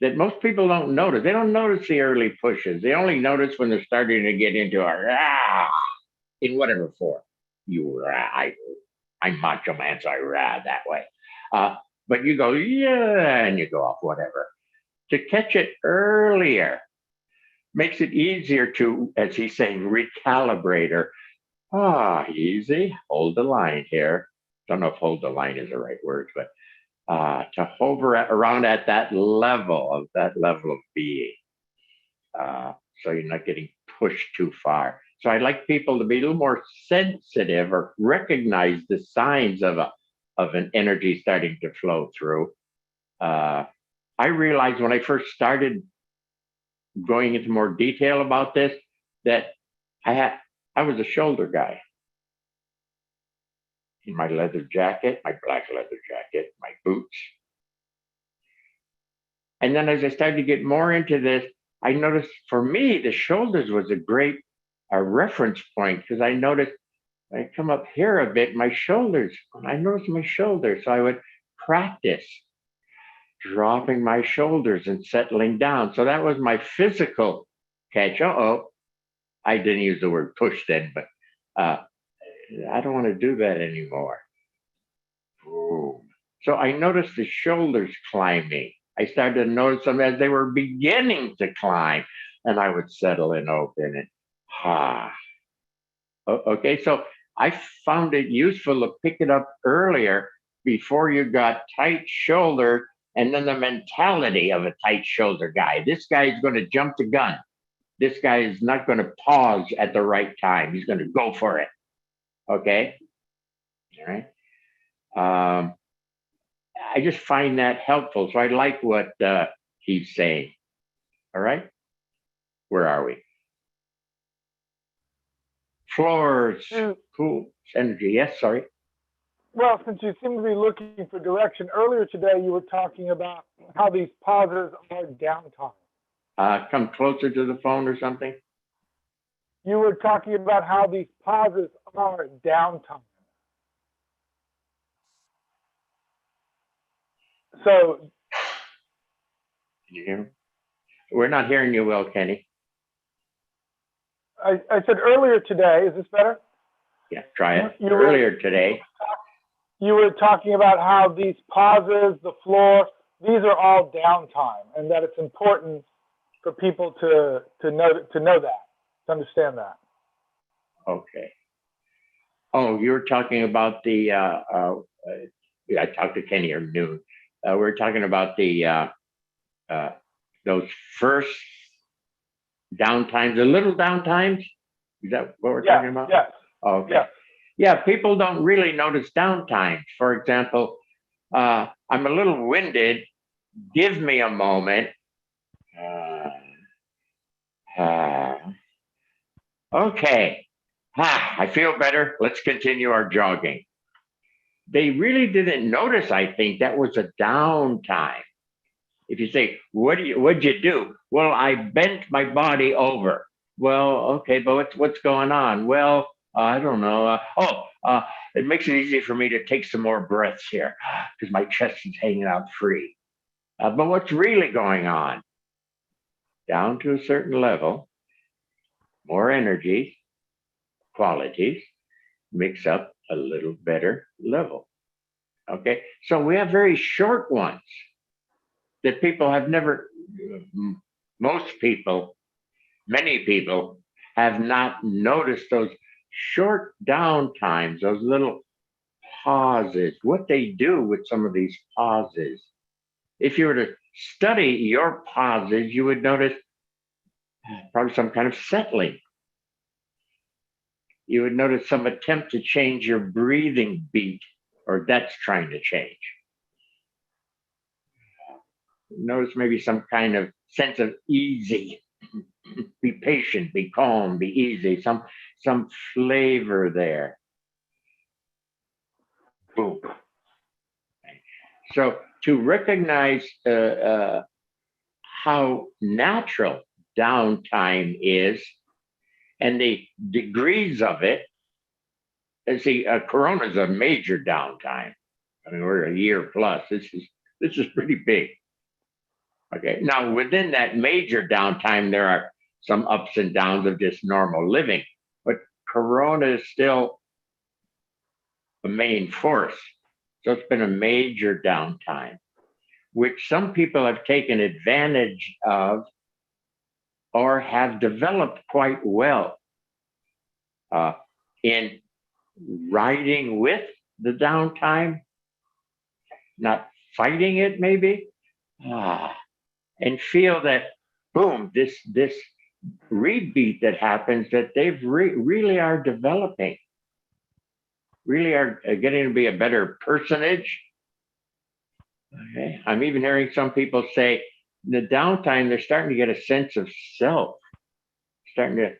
that most people don't notice. They don't notice the early pushes. They only notice when they're starting to get into a in whatever form. I'm Macho Man, so I rah that way. But you go, yeah, and you go off, whatever. To catch it earlier makes it easier to, as he's saying, recalibrate or, easy, hold the line here. Don't know if hold the line is the right word, but to hover around at that level of being. So you're not getting pushed too far. So I'd like people to be a little more sensitive or recognize the signs of an energy starting to flow through. I realized when I first started going into more detail about this that I was a shoulder guy. In my leather jacket, my black leather jacket, my boots. And then as I started to get more into this, I noticed for me, the shoulders was a great reference point because I noticed I come up here a bit, my shoulders, I noticed my shoulders. So I would practice dropping my shoulders and settling down. So that was my physical catch. I didn't use the word push then, but I don't want to do that anymore. Boom. So I noticed the shoulders climbing. I started to notice them as they were beginning to climb, and I would settle and open and Okay, so I found it useful to pick it up earlier before you got tight shoulder and then the mentality of a tight shoulder guy. This guy is going to jump the gun. This guy is not going to pause at the right time. He's going to go for it. Okay. All right. I just find that helpful. So I like what he's saying. All right. Where are we? Floors. Cool. Energy. Yes. Sorry. Well, since you seem to be looking for direction, earlier today you were talking about how these pauses are downtime. Come closer to the phone or something. You were talking about how these pauses are downtime. So, Can you hear me? We're not hearing you well, Kenny. I said earlier today, is this better? Yeah, try it. Earlier today. You were talking about how these pauses, the floor, these are all downtime, and that it's important for people to know that, to understand that. Okay. Oh, you were talking about the. I talked to Kenny at noon. We were talking about the those first downtimes, the little downtimes. Is that what we're talking about? Yes. Okay. Yes. Yeah, people don't really notice downtimes. For example, I'm a little winded. Give me a moment. Okay. I feel better. Let's continue our jogging. they really didn't notice, I think, that was a downtime. If you say, what'd you do? Well, I bent my body over. Well, okay, but what's going on? Well, I don't know. It makes it easy for me to take some more breaths here because my chest is hanging out free. But what's really going on? Down to a certain level, more energy, qualities mix up a little better level. Okay, so we have very short ones that people have never, most people, many people have not noticed those short down times, those little pauses, what they do with some of these pauses. If you were to study your pauses, you would notice probably some kind of settling. You would notice some attempt to change your breathing beat, or that's trying to change. Notice maybe some kind of sense of easy. Be patient, be calm, be easy, some flavor there. Boom. So to recognize how natural downtime is and the degrees of it, and see, Corona is a major downtime. I mean, we're a year plus. This is pretty big. Okay. Now, within that major downtime, there are some ups and downs of just normal living, but Corona is still the main force. So it's been a major downtime, which some people have taken advantage of or have developed quite well in riding with the downtime, not fighting it maybe, and feel that, boom, this rebeat that happens, that they've really are developing, really are getting to be a better personage. Okay. I'm even hearing some people say in the downtime, they're starting to get a sense of self, starting to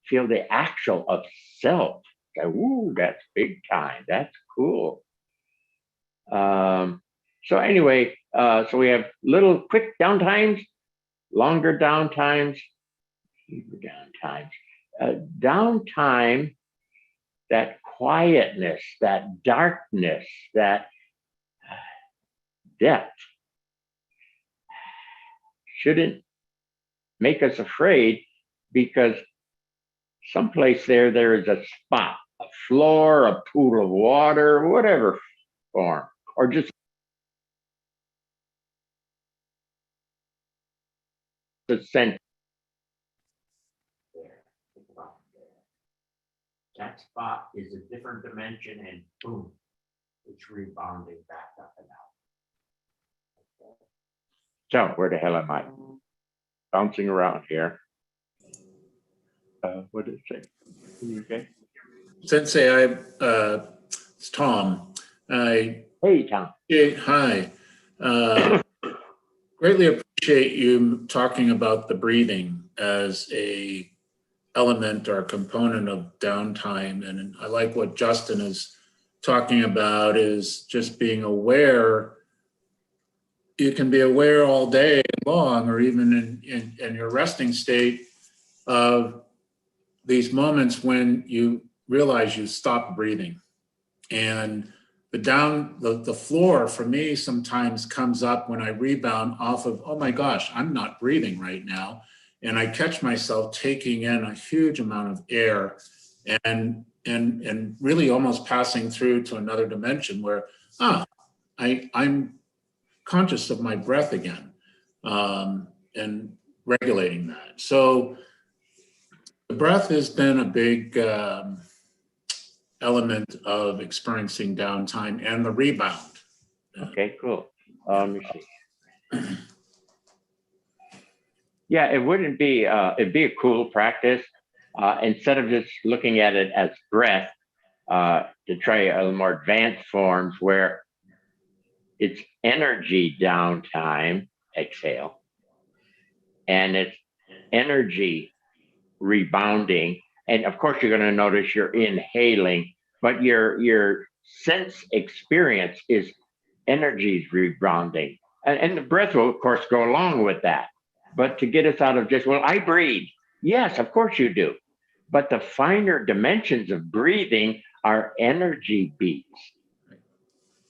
feel the actual of self. Like, ooh, that's big time. That's cool. So anyway, so we have little quick downtimes, longer downtimes, deeper downtimes. Downtime, that quietness, that darkness, that depth shouldn't make us afraid, because someplace there is a spot, a floor, a pool of water, whatever form, or just the sense. That spot is a different dimension, and boom, it's rebounding back up and out. So where the hell am I? Bouncing around here. What did it say? You okay? Sensei, it's Tom. Hey, Tom. Hi. Greatly appreciate you talking about the breathing as a element or a component of downtime. And I like what Justin is talking about, is just being aware. You can be aware all day long, or even in your resting state, of these moments when you realize you stop breathing. And the floor for me sometimes comes up when I rebound off of, oh my gosh, I'm not breathing right now. And I catch myself taking in a huge amount of air and really almost passing through to another dimension where, I'm conscious of my breath again, and regulating that. So the breath has been a big element of experiencing downtime and the rebound. Okay, cool. Let me see. Yeah, it wouldn't be, it'd be a cool practice. Instead of just looking at it as breath, to try a more advanced forms where it's energy downtime, exhale, and it's energy rebounding. And of course, you're going to notice you're inhaling, but you're sense experience is energies rebounding. And the breath will, of course, go along with that. But to get us out of just, well, I breathe. Yes, of course you do. But the finer dimensions of breathing are energy beats.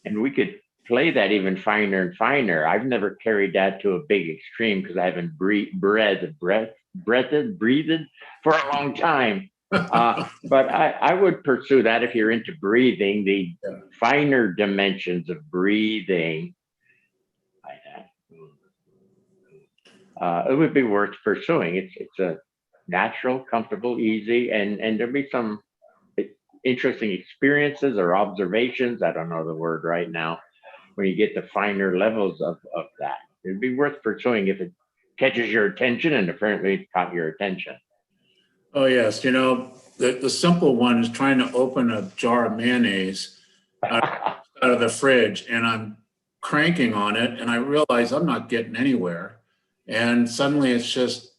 And we could play that even finer and finer. I've never carried that to a big extreme because I haven't breathed for a long time. But I would pursue that if you're into breathing, the finer dimensions of breathing. It would be worth pursuing. It's a natural, comfortable, easy, and there'll be some interesting experiences or observations. I don't know the word right now. When you get the finer levels of that, it'd be worth pursuing if it catches your attention, and apparently it caught your attention. Oh, yes. You know, the simple one is trying to open a jar of mayonnaise out of the fridge, and I'm cranking on it, and I realize I'm not getting anywhere. And suddenly it's just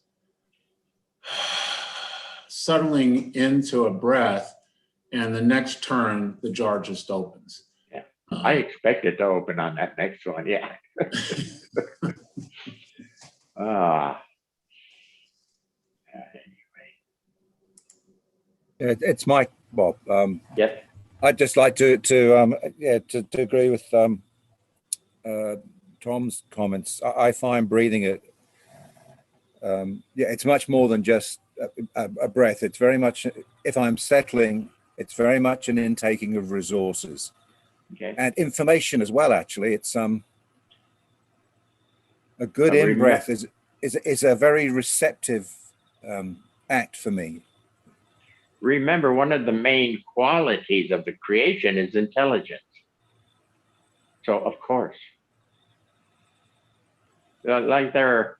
settling into a breath, and the next turn, the jar just opens. Yeah, I expect it to open on that next one. Yeah. It's Mike, Bob. Yes. I'd just like to agree with Tom's comments. I find breathing it's much more than just a breath. It's very much, if I'm settling, it's very much an intaking of resources and information as well. Actually, it's a good in breath is a very receptive act for me. Remember, one of the main qualities of the creation is intelligence. So, of course, like there are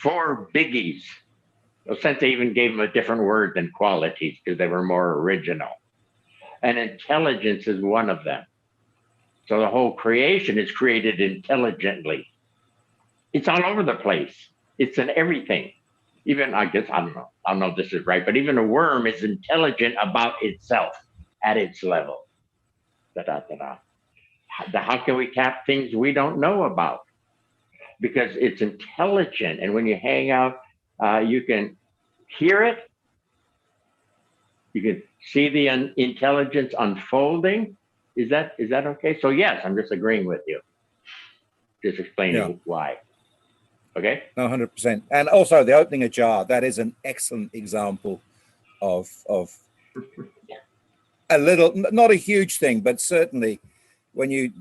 4 biggies. Well, since they even gave them a different word than qualities because they were more original. And intelligence is one of them. So the whole creation is created intelligently. It's all over the place. It's in everything. Even, I guess, I don't know if this is right, but even a worm is intelligent about itself at its level. How can we tap things we don't know about? Because it's intelligent. And when you hang out, you can hear it. You can see the intelligence unfolding. Is that okay? So yes, I'm just agreeing with you. Just explaining why. Okay. 100%. And also the opening a jar, that is an excellent example of a little, not a huge thing, but certainly when I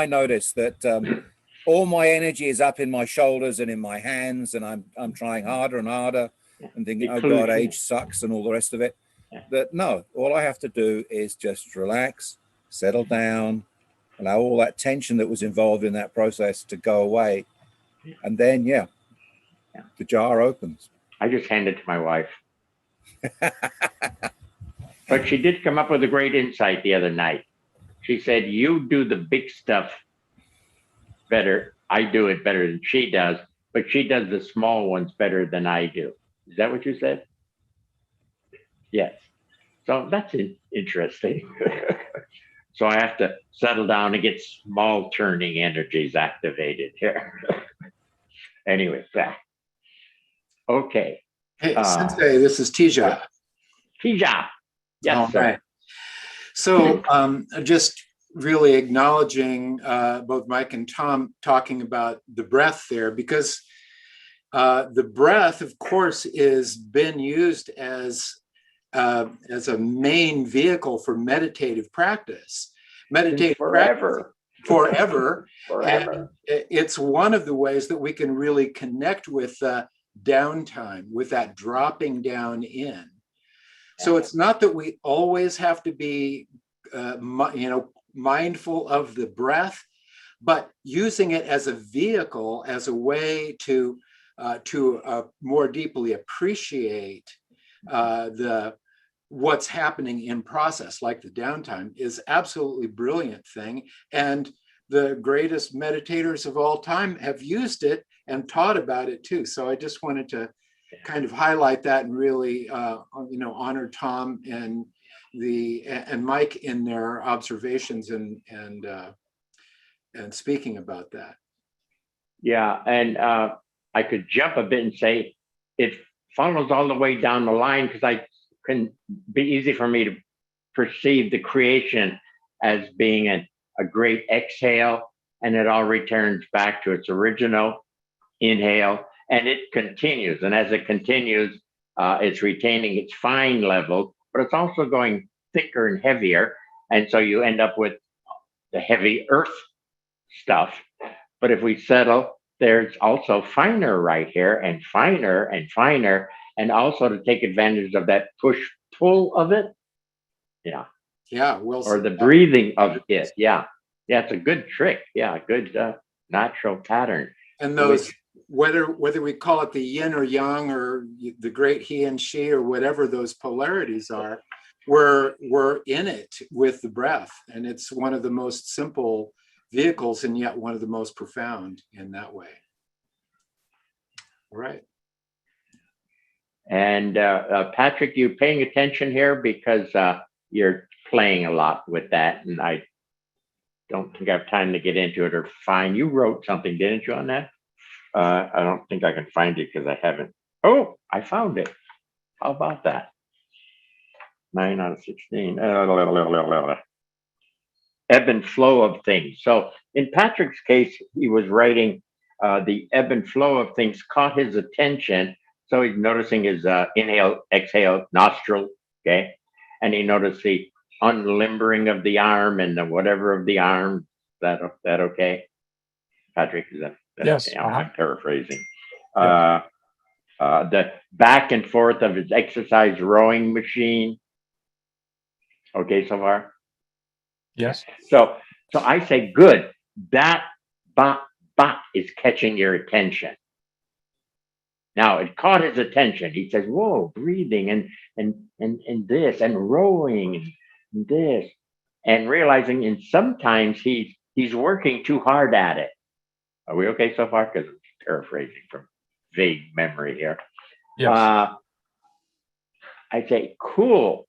notice that all my energy is up in my shoulders and in my hands, and I'm trying harder and harder and thinking, oh God, age sucks and all the rest of it. That no, all I have to do is just relax, settle down, allow all that tension that was involved in that process to go away. And then, the jar opens. I just hand it to my wife. But she did come up with a great insight the other night. She said, you do the big stuff better. I do it better than she does, but she does the small ones better than I do. Is that what you said? Yes. So that's interesting. So I have to settle down and get small turning energies activated here. Anyway, okay. Hey, Sensei, this is Tija. Tija. Yes, all sir. right. So just really acknowledging both Mike and Tom talking about the breath there, because the breath, of course, is been used as a main vehicle for meditative practice. Meditative forever. Forever. And it's one of the ways that we can really connect with downtime, with that dropping down in. So it's not that we always have to be, mindful of the breath, but using it as a vehicle, as a way to more deeply appreciate what's happening in process, like the downtime, is absolutely brilliant thing. And the greatest meditators of all time have used it and taught about it too. So I just wanted to kind of highlight that and really, honor Tom and Mike in their observations and speaking about that. Yeah, and I could jump a bit and say it follows all the way down the line because I can be easy for me to perceive the creation as being a great exhale, and it all returns back to its original inhale, and it continues. And as it continues, it's retaining its fine level, but it's also going thicker and heavier. And so you end up with the heavy earth stuff. But if we settle, there's also finer right here, and finer, and also to take advantage of that push pull of it. Yeah. Yeah. Well, or the breathing of it. Yeah. Yeah. It's a good trick. Yeah. Good natural pattern. And those, whether we call it the yin or yang or the great he and she or whatever those polarities are, we're in it with the breath. And it's one of the most simple vehicles and yet one of the most profound in that way. All right. And Patrick, you paying attention here because you're playing a lot with that, and I don't think I have time to get into it or find. You wrote something, didn't you, on that? I don't think I can find it because I haven't. Oh, I found it. How about that? 9 out of 16. Ebb and flow of things. So in Patrick's case, he was writing the ebb and flow of things caught his attention. So he's noticing his inhale, exhale, nostril, okay? And he noticed the unlimbering of the arm and the whatever of the arm. That okay? Patrick, is that Yes. okay? I'm paraphrasing. The back and forth of his exercise rowing machine. Okay, so far? Yes. So I say, good. That ba is catching your attention. Now it caught his attention. He says, "Whoa, breathing and this and rowing and this," and realizing, and sometimes he's working too hard at it. Are we okay so far? Because I'm paraphrasing from vague memory here. Yes. I say, cool.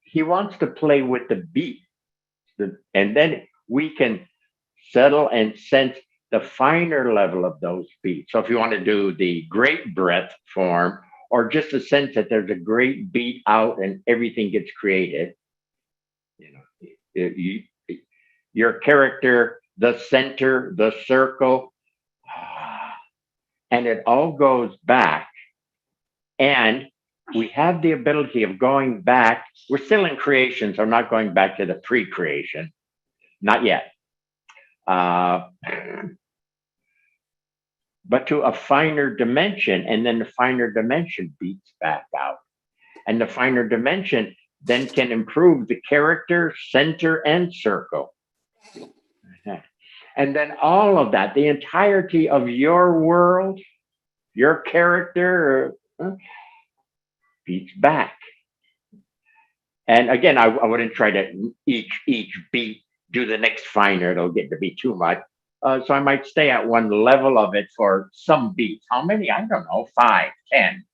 He wants to play with the beat, and then we can settle and sense the finer level of those beats. So if you want to do the great breath form, or just a sense that there's a great beat out and everything gets created, your character, the center, the circle, and it all goes back. And we have the ability of going back. We're still in creation, so I'm not going back to the pre-creation. Not yet. But to a finer dimension, and then the finer dimension beats back out. And the finer dimension then can improve the character, center, and circle. And then all of that, the entirety of your world, your character, beats back. And again, I wouldn't try to each beat do the next finer. It'll get to be too much. So I might stay at one level of it for some beats. How many? I don't know, 5, 10.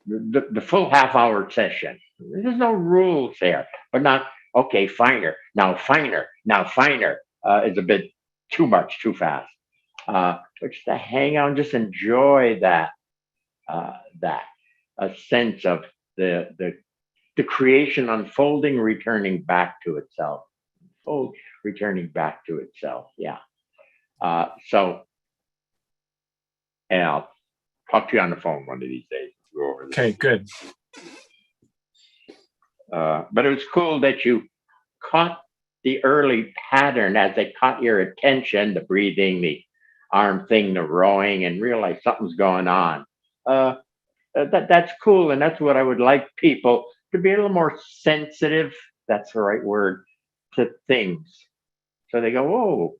The full half-hour session. There's no rules there, but not, okay, finer, now finer, now finer is a bit too much, too fast. But just to hang on, just enjoy that, a sense of the creation unfolding, returning back to itself. Returning back to itself, yeah. So, and I'll talk to you on the phone one of these days. Go over this. Okay, good. But it was cool that you caught the early pattern as they caught your attention, the breathing, the arm thing, the rowing, and realized something's going on. That's cool, and that's what I would like people to be a little more sensitive, that's the right word, to things. So they go, whoa,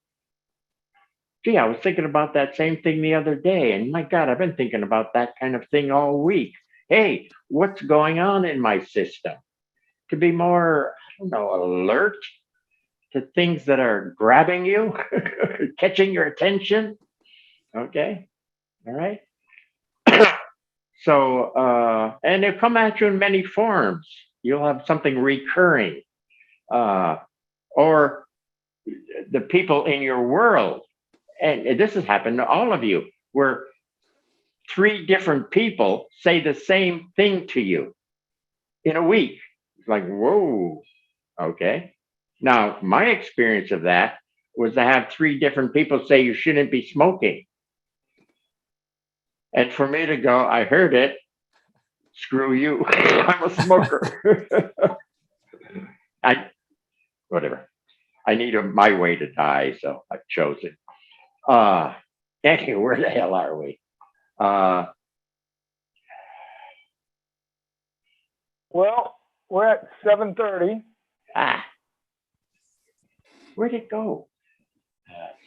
gee, I was thinking about that same thing the other day, and my God, I've been thinking about that kind of thing all week. Hey, what's going on in my system? To be more, I don't know, alert to things that are grabbing you, catching your attention. Okay, all right. So, and they come at you in many forms. You'll have something recurring. Or the people in your world, and this has happened to all of you, where 3 different people say the same thing to you in a week. It's like, whoa, okay. Now, my experience of that was to have 3 different people say you shouldn't be smoking. And for me to go, I heard it, screw you, I'm a smoker. Whatever. I need my way to die, so I've chosen. Anyway, where the hell are we? Well, we're at 7:30. Where'd it go?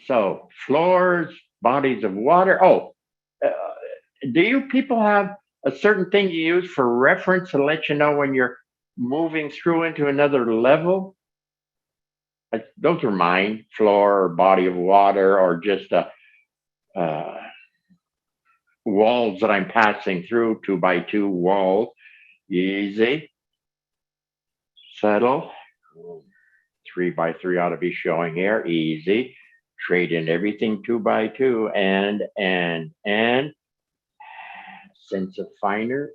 So floors, bodies of water. Oh, do you people have a certain thing you use for reference to let you know when you're moving through into another level? Those are mine, floor or body of water, or just walls that I'm passing through, 2x2 walls. Easy. Settle. 3x3 ought to be showing here. Easy. Trade in everything 2x2 and sense of finer.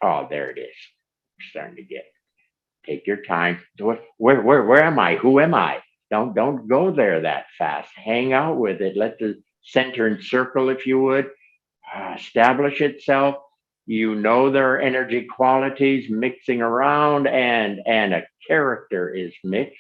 Oh, there it is. We're starting to get. Take your time. Where am I? Who am I? Don't go there that fast. Hang out with it. Let the center and circle, if you would, establish itself. You know there are energy qualities mixing around, and a character is mixed.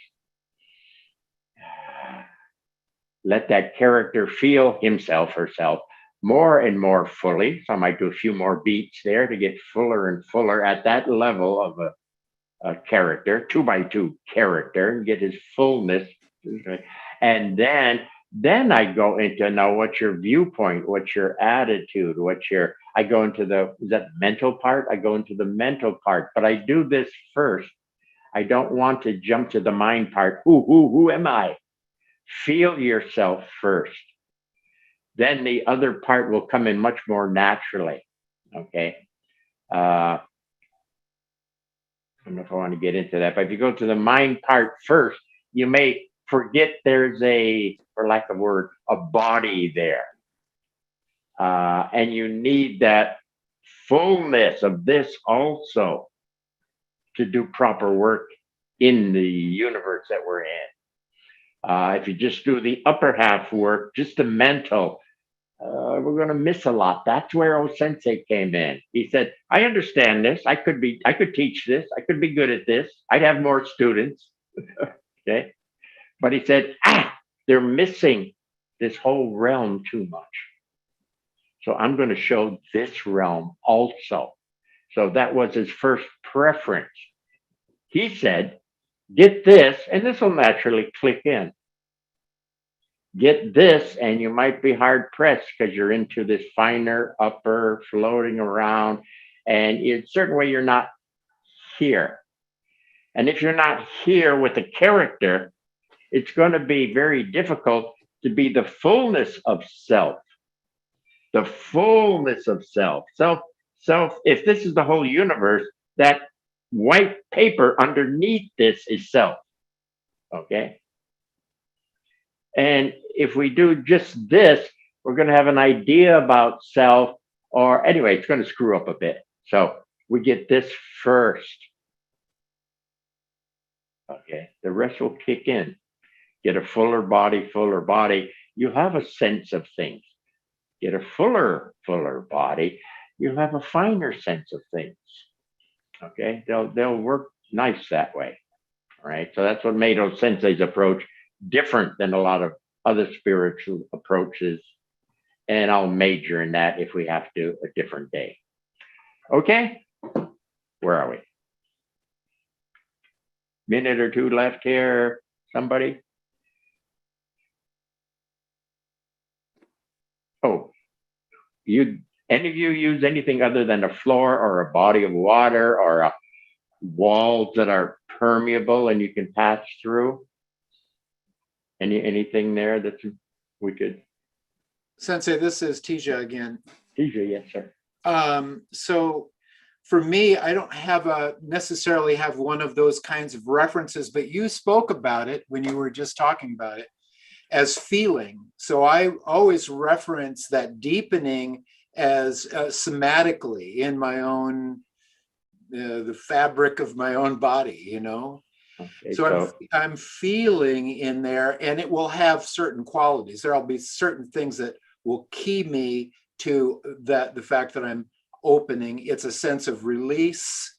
Let that character feel himself, herself more and more fully. So I might do a few more beats there to get fuller and fuller at that level of a character, 2x2 character, and get his fullness. And then I go into now what's your viewpoint, what's your attitude, I go into is that mental part? I go into the mental part, but I do this first. I don't want to jump to the mind part. Who am I? Feel yourself first. Then the other part will come in much more naturally. Okay. I don't know if I want to get into that, but if you go to the mind part first, you may forget there's for lack of a word, a body there. And you need that fullness of this also to do proper work in the universe that we're in. If you just do the upper half work, just the mental, we're going to miss a lot. That's where old sensei came in. He said, I understand this. I could teach this. I could be good at this. I'd have more students. Okay. But he said, they're missing this whole realm too much. So I'm going to show this realm also. So that was his first preference. He said, get this, and this will naturally click in. Get this, and you might be hard pressed because you're into this finer upper floating around, and in a certain way, you're not here. And if you're not here with the character, it's going to be very difficult to be the fullness of self. The fullness of self. Self, if this is the whole universe, that white paper underneath this is self. Okay? And if we do just this, we're going to have an idea about self, or anyway, it's going to screw up a bit. So we get this first. Okay, the rest will kick in. Get a fuller body. You have a sense of things. Get a fuller body. You have a finer sense of things. Okay, they'll work nice that way. All right, so that's what made O Sensei's approach different than a lot of other spiritual approaches. And I'll major in that if we have to a different day. Okay, where are we? Minute or two left here, somebody? Oh, any of you use anything other than a floor or a body of water or walls that are permeable and you can pass through? Anything there that we could? Sensei, this is Tija again. Tija, yes, sir. So for me, I don't have necessarily have one of those kinds of references, but you spoke about it when you were just talking about it as feeling. So I always reference that deepening as somatically in my own, the fabric of my own body, you know? Okay, So I'm feeling in there, and it will have certain qualities. There'll be certain things that will key me to the fact that I'm opening. It's a sense of release.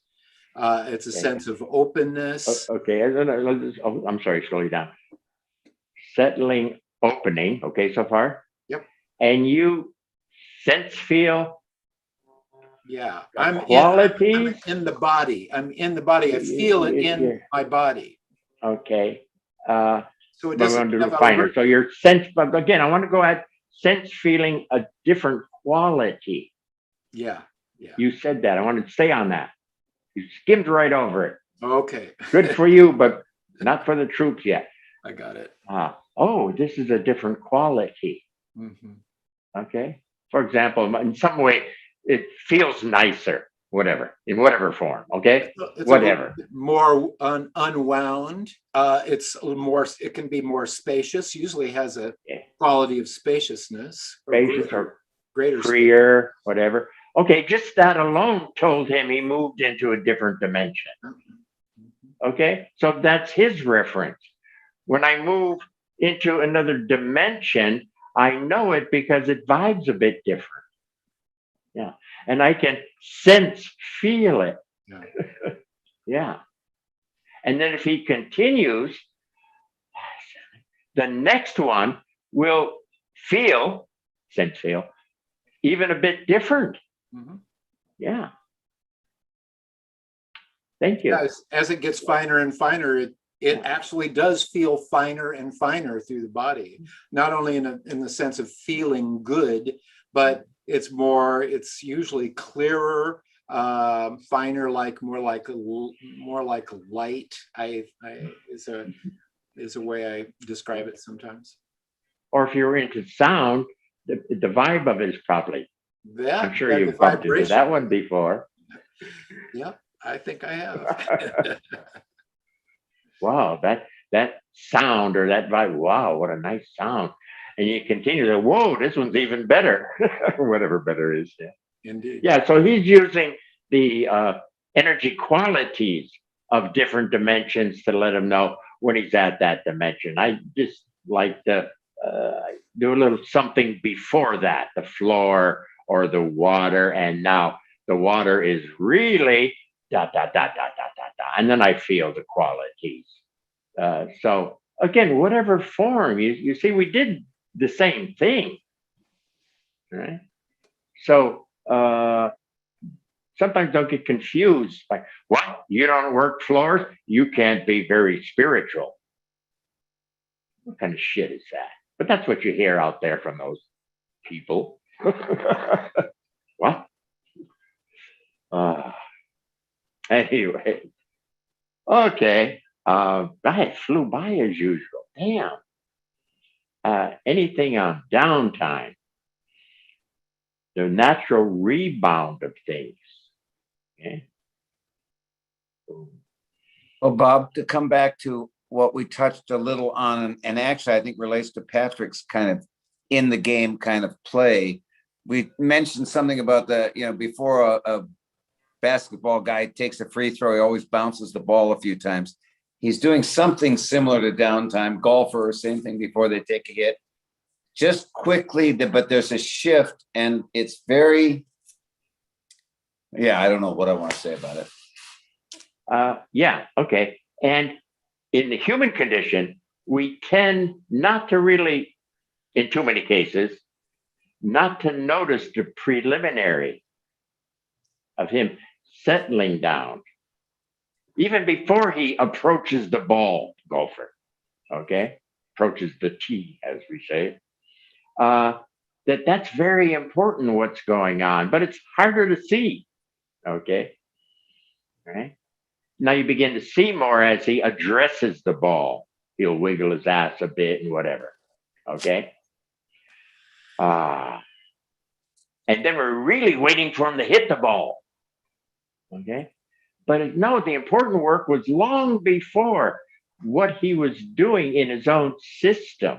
It's a sense of openness. Okay, I'm sorry, slow you down. Settling, opening, okay, so far? Yep. And you sense, feel? Yeah, I'm in the body. I'm in the body. I feel it in my body. Okay. So it doesn't have finer. So your sense, but again, I want to go ahead. Sense, feeling, a different quality. Yeah, yeah. You said that. I want to stay on that. You skimmed right over it. Okay. Good for you, but not for the troops yet. I got it. Oh, this is a different quality. Mm-hmm. Okay. For example, in some way, it feels nicer, whatever, in whatever form. Okay. It's whatever. More unwound. It's a little more. It can be more spacious. Usually has a quality of spaciousness. Spacious or greater, freer, whatever. Okay, just that alone told him he moved into a different dimension. Okay, so that's his reference. When I move into another dimension, I know it because it vibes a bit different. Yeah, and I can sense, feel it. Yeah. Yeah. And then if he continues, the next one will feel, sense, feel, even a bit different. Mm-hmm. Yeah. Thank you. Yeah, as it gets finer and finer, it actually does feel finer and finer through the body. Not only in the sense of feeling good, but it's usually clearer, finer, more like light. Is a way I describe it sometimes. Or if you're into sound, the vibe of it is probably. Yeah, I'm sure you've bumped into that one before. Yeah, I think I have. Wow, that sound or that vibe. Wow, what a nice sound. And you continue to, whoa, this one's even better. Whatever better is. Yeah. Indeed. Yeah, so he's using the energy qualities of different dimensions to let him know when he's at that dimension. I just like to do a little something before that, the floor or the water. And now the water is really dot, dot, dot, dot, dot, dot, dot. And then I feel the qualities. So again, whatever form, you see, we did the same thing, right? So sometimes don't get confused. Like, what? You don't work floors? You can't be very spiritual. What kind of shit is that? But that's what you hear out there from those people. What? Anyway, okay. It flew by as usual. Damn. Anything on downtime? The natural rebound of things. Okay. Well, Bob, to come back to what we touched a little on, and actually I think relates to Patrick's kind of in the game kind of play. We mentioned something about before a basketball guy takes a free throw, he always bounces the ball a few times. He's doing something similar to downtime. Golfers, same thing before they take a hit. Just quickly, but there's a shift, and it's very, I don't know what I want to say about it. Yeah, okay. And in the human condition, we tend not to really, in too many cases, not to notice the preliminary of him settling down, even before he approaches the ball, golfer, okay? Approaches the tee, as we say. That's very important what's going on, but it's harder to see, okay? All right? Now you begin to see more as he addresses the ball. He'll wiggle his ass a bit and whatever, okay? And then we're really waiting for him to hit the ball. Okay. But no, the important work was long before what he was doing in his own system.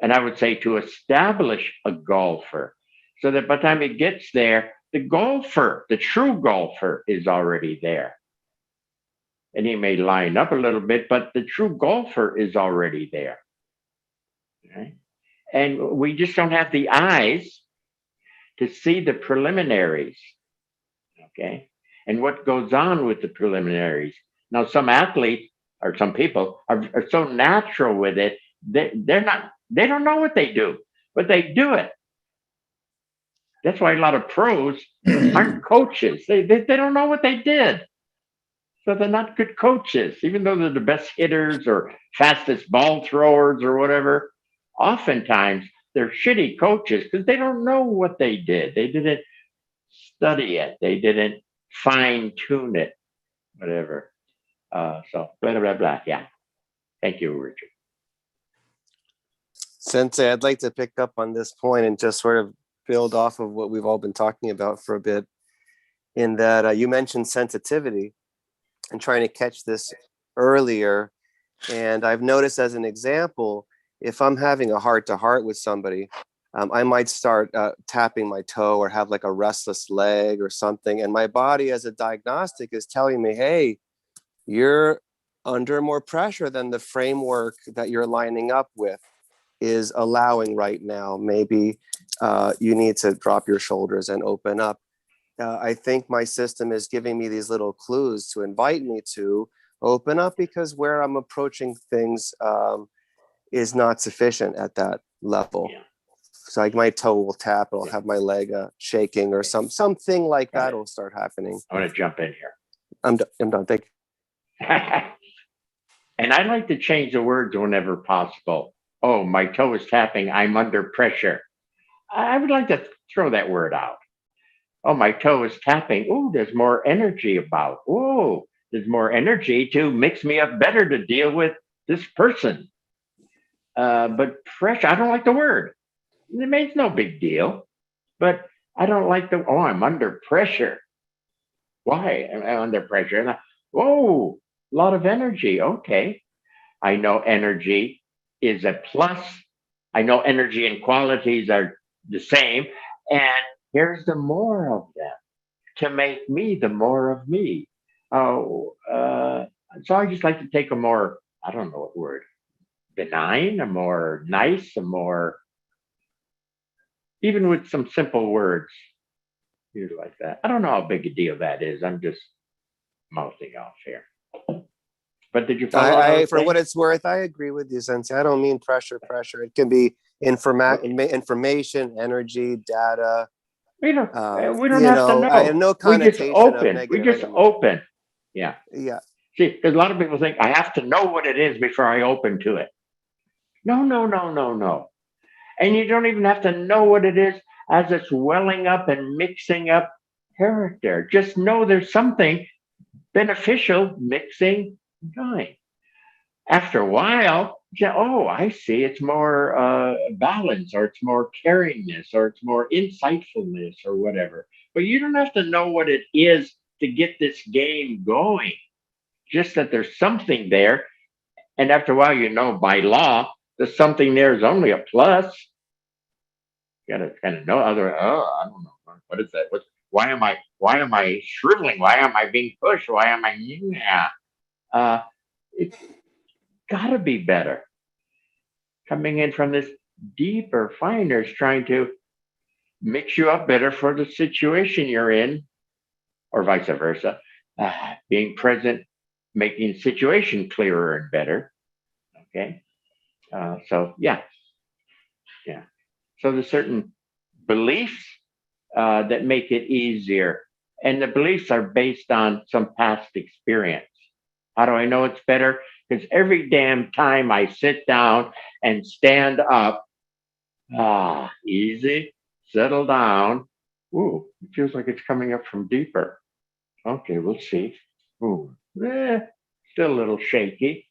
And I would say to establish a golfer so that by the time he gets there, the golfer, the true golfer, is already there. And he may line up a little bit, but the true golfer is already there. Okay? And we just don't have the eyes to see the preliminaries. Okay. And what goes on with the preliminaries. Now, some athletes or some people are so natural with it, they don't know what they do, but they do it. That's why a lot of pros aren't coaches. They don't know what they did. So they're not good coaches, even though they're the best hitters or fastest ball throwers or whatever. Oftentimes they're shitty coaches because they don't know what they did. They didn't study it. They didn't fine tune it, whatever. So blah, blah, blah. Yeah. Thank you, Richard. Sensei, I'd like to pick up on this point and just sort of build off of what we've all been talking about for a bit, in that you mentioned sensitivity and trying to catch this earlier. And I've noticed, as an example, if I'm having a heart-to-heart with somebody, I might start tapping my toe or have like a restless leg or something. And my body, as a diagnostic, is telling me, hey, you're under more pressure than the framework that you're lining up with is allowing right now. Maybe you need to drop your shoulders and open up. I think my system is giving me these little clues to invite me to open up, because where I'm approaching things is not sufficient at that level. Yeah. So like my toe will tap, I'll have my leg shaking or something like that will start happening. I want to jump in here. I'm done. Thank you. And I like to change the words whenever possible. Oh, my toe is tapping. I'm under pressure. I would like to throw that word out. Oh, my toe is tapping. Oh, there's more energy about. Oh, there's more energy to mix me up better to deal with this person. But pressure, I don't like the word. It makes no big deal. But I don't like the, oh, I'm under pressure. Why am I under pressure? And oh, a lot of energy. Okay. I know energy is a plus. I know energy and qualities are the same. And here's the more of them to make me the more of me. So I just like to take a more, I don't know what word, benign, a more nice, a more, even with some simple words, use like that. I don't know how big a deal that is. I'm just mouthing off here. But did you follow? For what it's worth, I agree with you, Sensei. I don't mean pressure. It can be information, energy, data. We don't have to know. No We just connotation open. of negative. We just open. Yeah. Yeah. See, because a lot of people think I have to know what it is before I open to it. No. And you don't even have to know what it is as it's welling up and mixing up character. Just know there's something beneficial mixing going. After a while, oh, I see, it's more balance, or it's more caringness, or it's more insightfulness, or whatever. But you don't have to know what it is to get this game going. Just that there's something there. And after a while, you know, by law, the something there is only a plus. You gotta kind of know other, I don't know. What is that? Why am I shriveling? Why am I being pushed? Why am I, it's gotta be better. Coming in from this deeper, finer, is trying to mix you up better for the situation you're in, or vice versa. Being present, making the situation clearer and better. Okay. So yeah. So there's certain beliefs that make it easier, and the beliefs are based on some past experience. How do I know it's better? Because every damn time I sit down and stand up, easy, settle down. Ooh, it feels like it's coming up from deeper. Okay, we'll see. Ooh, still a little shaky.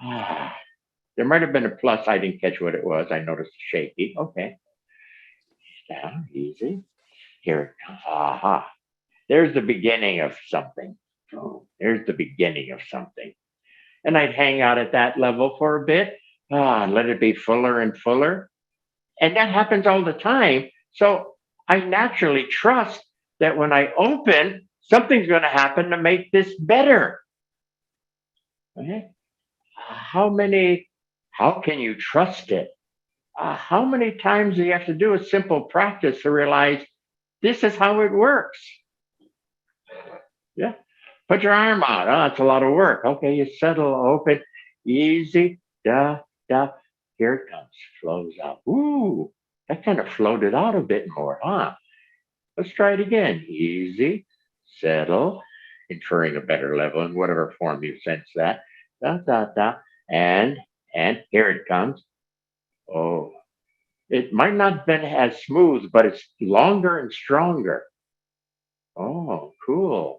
There might have been a plus. I didn't catch what it was. I noticed shaky. Okay. Down, easy. Here it comes. there's the beginning of something. Oh, there's the beginning of something. And I'd hang out at that level for a bit, let it be fuller and fuller. And that happens all the time. So I naturally trust that when I open, something's going to happen to make this better. Okay? How can you trust it? How many times do you have to do a simple practice to realize this is how it works? Yeah. Put your arm out. Oh, that's a lot of work. Okay, you settle, open, easy, da, da. Here it comes, flows out. Ooh, that kind of floated out a bit more, huh? Let's try it again. Easy, settle, inferring a better level in whatever form you sense that. Da, da, da. And here it comes. Oh, it might not have been as smooth, but it's longer and stronger. Oh, cool.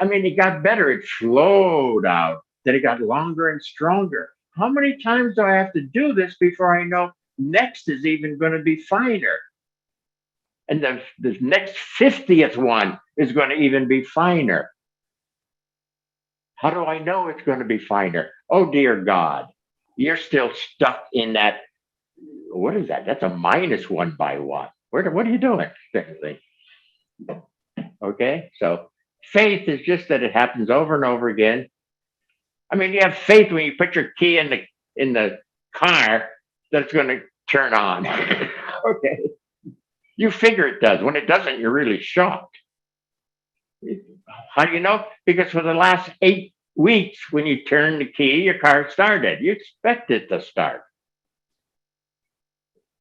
I mean, it got better. It flowed out. Then it got longer and stronger. How many times do I have to do this before I know next is even going to be finer? And the next 50th one is going to even be finer. How do I know it's going to be finer? Oh, dear God, you're still stuck in that. What is that? That's a minus 1 by 1. What are you doing? Okay, so faith is just that it happens over and over again. I mean, you have faith when you put your key in the car that it's going to turn on. Okay, you figure it does. When it doesn't, you're really shocked. How do you know? Because for the last 8 weeks, when you turn the key, your car started. You expect it to start.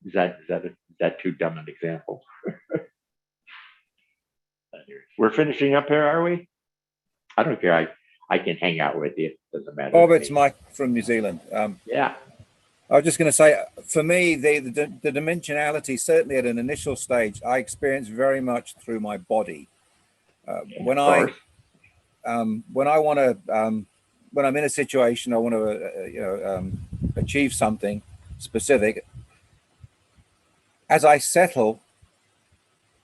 Is that too dumb an example? We're finishing up here, are we? I don't care. I can hang out with you. Doesn't matter. Bob, it's Mike from New Zealand. Yeah. I was just going to say, for me, the dimensionality, certainly at an initial stage, I experienced very much through my body. When I want to, when I'm in a situation, I want to, achieve something specific. As I settle,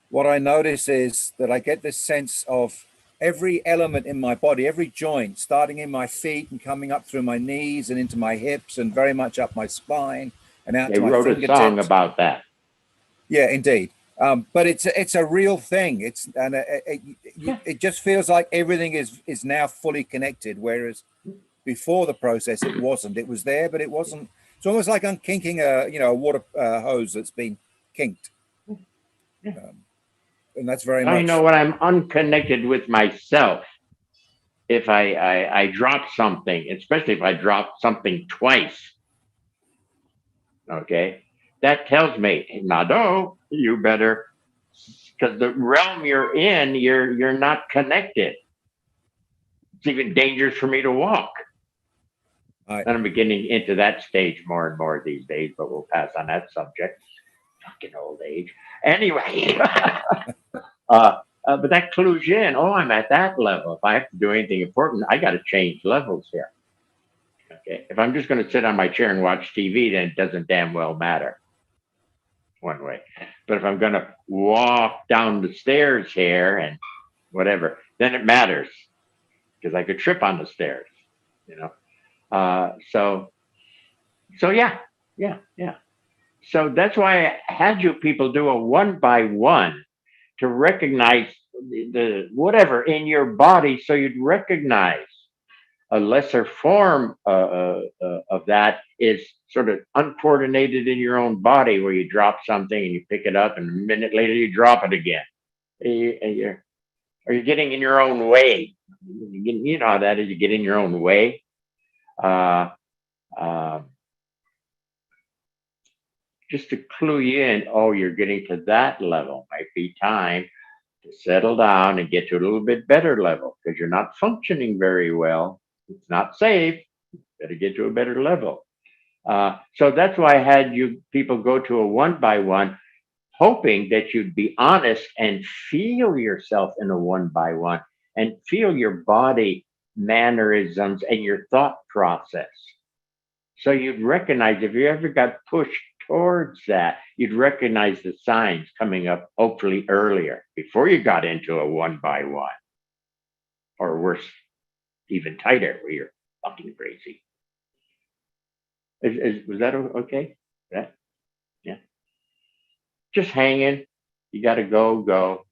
what I notice is that I get this sense of every element in my body, every joint, starting in my feet and coming up through my knees and into my hips and very much up my spine and out They to my wrote fingertips. a song about that. Yeah, indeed. But it's a real thing. It just feels like everything is now fully connected, whereas before the process it wasn't. It was there, but it wasn't. It's almost like unkinking a water hose that's been kinked. And that's very much. I know when I'm unconnected with myself. If I drop something, especially if I drop something twice, okay, that tells me, Nado, you better, because the realm you're in, you're not connected. It's even dangerous for me to walk. Right. And I'm beginning into that stage more and more these days, but we'll pass on that subject. Fucking old age. Anyway, but that clues you in. Oh, I'm at that level. If I have to do anything important, I got to change levels here. Okay. If I'm just going to sit on my chair and watch TV, then it doesn't damn well matter. One way. But if I'm going to walk down the stairs here and whatever, then it matters because I could trip on the stairs, So yeah. So that's why I had you people do a 1 by 1 to recognize the whatever in your body, so you'd recognize a lesser form of that is sort of uncoordinated in your own body, where you drop something and you pick it up, and a minute later you drop it again. You're getting in your own way. You know how that is. You get in your own way. Just to clue you in, oh, you're getting to that level. Might be time to settle down and get to a little bit better level because you're not functioning very well. It's not safe. Better get to a better level. So that's why I had you people go to a 1 by 1, hoping that you'd be honest and feel yourself in a 1 by 1 and feel your body mannerisms and your thought process. So you'd recognize if you ever got pushed towards that, you'd recognize the signs coming up hopefully earlier before you got into a 1x1, or worse, even tighter where you're fucking crazy. Was that okay? That, yeah. Just hanging. You got to go.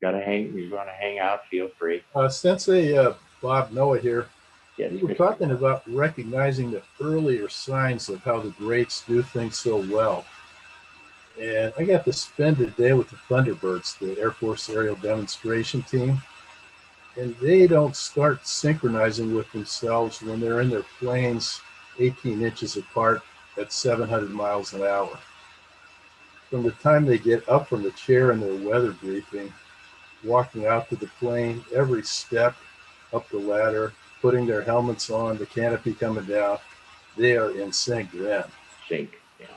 Got to hang. You want to hang out? Feel free. Sensei Bob Noah here. Yes, We were talking about recognizing the earlier signs of how the greats do things so well. And I got to spend a day with the Thunderbirds, the Air Force Aerial Demonstration Team. And they don't start synchronizing with themselves when they're in their planes 18 inches apart at 700 miles an hour. From the time they get up from the chair in their weather briefing, walking out to the plane, every step up the ladder, putting their helmets on, the canopy coming down, they are in sync then. Sync, yeah.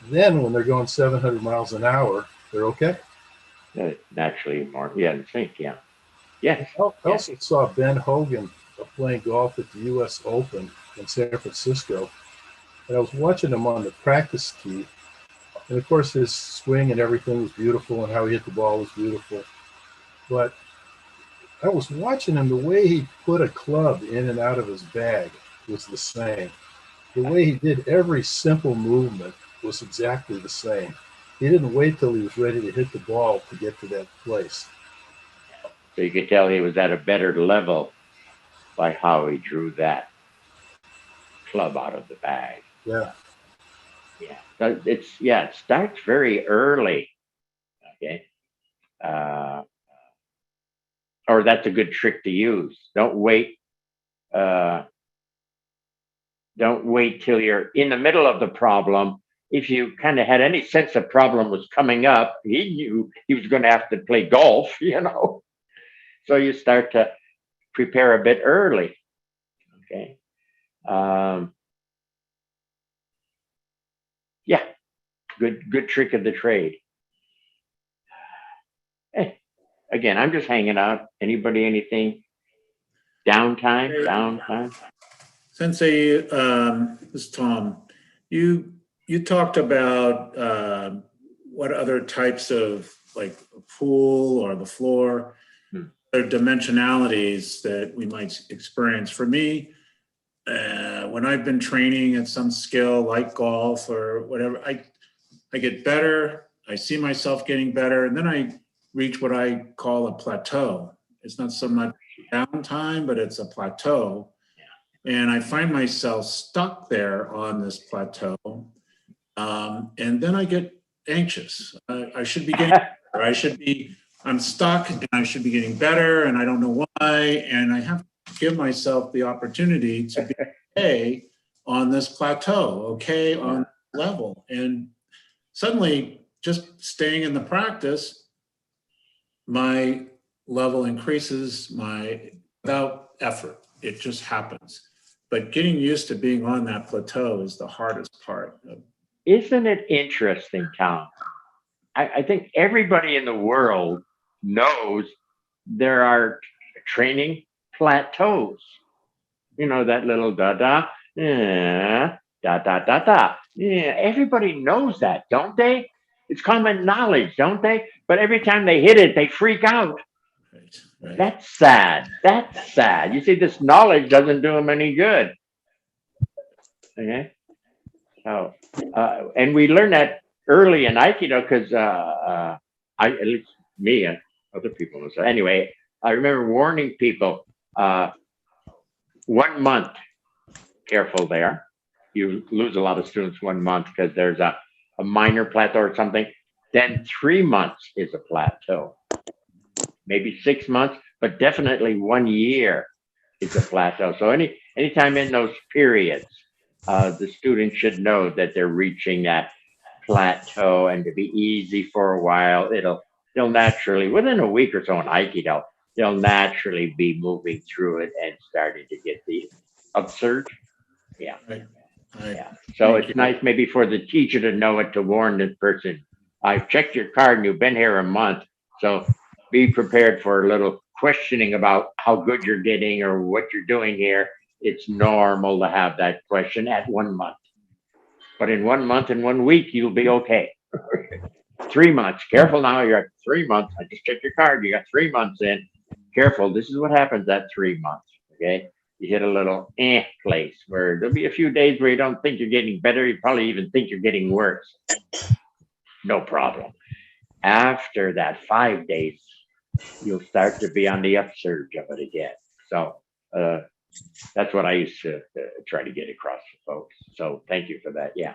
Then when they're going 700 miles an hour, they're okay. Naturally more, yeah, in sync, yeah. Yes. I also saw Ben Hogan playing golf at the U.S. Open in San Francisco, and I was watching him on the practice tee. And of course, his swing and everything was beautiful, and how he hit the ball was beautiful. But I was watching him, the way he put a club in and out of his bag was the same. The way he did every simple movement was exactly the same. He didn't wait till he was ready to hit the ball to get to that place. So you could tell he was at a better level by how he drew that club out of the bag. Yeah. Yeah. So it starts very early. Okay. Or that's a good trick to use. Don't wait till you're in the middle of the problem. If you kind of had any sense the problem was coming up, he knew he was going to have to play golf, So you start to prepare a bit early. Okay. Yeah. Good trick of the trade. Hey, again, I'm just hanging out. Anybody, anything? Downtime. Sensei, this is Tom. You talked about what other types of, like a pool or the floor, other dimensionalities that we might experience. For me, when I've been training at some skill like golf or whatever, I get better. I see myself getting better, and then I reach what I call a plateau. It's not so much downtime, but it's a plateau. And I find myself stuck there on this plateau. And then I get anxious. I should be getting better. I'm stuck and I should be getting better and I don't know why. And I have to give myself the opportunity to be okay on this plateau, okay on this level. And suddenly just staying in the practice, my level increases without effort. It just happens. But getting used to being on that plateau is the hardest part. Isn't it interesting, Tom? I think everybody in the world knows there are training plateaus. That little da-da, da-da-da-da. Yeah, everybody knows that, don't they? It's common knowledge, don't they? But every time they hit it, they freak out. Right. That's sad. You see, this knowledge doesn't do them any good. Okay. So, and we learn that early in Aikido because at least me and other people. So anyway, I remember warning people, 1 month, careful there. You lose a lot of students 1 month because there's a minor plateau or something. Then 3 months is a plateau. Maybe 6 months, but definitely 1 year is a plateau. So anytime in those periods, the student should know that they're reaching that plateau, and to be easy for a while, they'll naturally, within a week or so in Aikido, they'll naturally be moving through it and starting to get the upsurge. Yeah. Yeah. So it's nice maybe for the teacher to know it, to warn this person, I've checked your card and you've been here a month. So be prepared for a little questioning about how good you're getting or what you're doing here. It's normal to have that question at 1 month. But in 1 month and 1 week, you'll be okay. 3 months. Careful now. You're at 3 months. I just checked your card. You got 3 months in. Careful. This is what happens at 3 months. Okay. You hit a little place where there'll be a few days where you don't think you're getting better. You probably even think you're getting worse. No problem. After that 5 days, you'll start to be on the upsurge of it again. So that's what I used to try to get across to folks. So thank you for that. Yeah.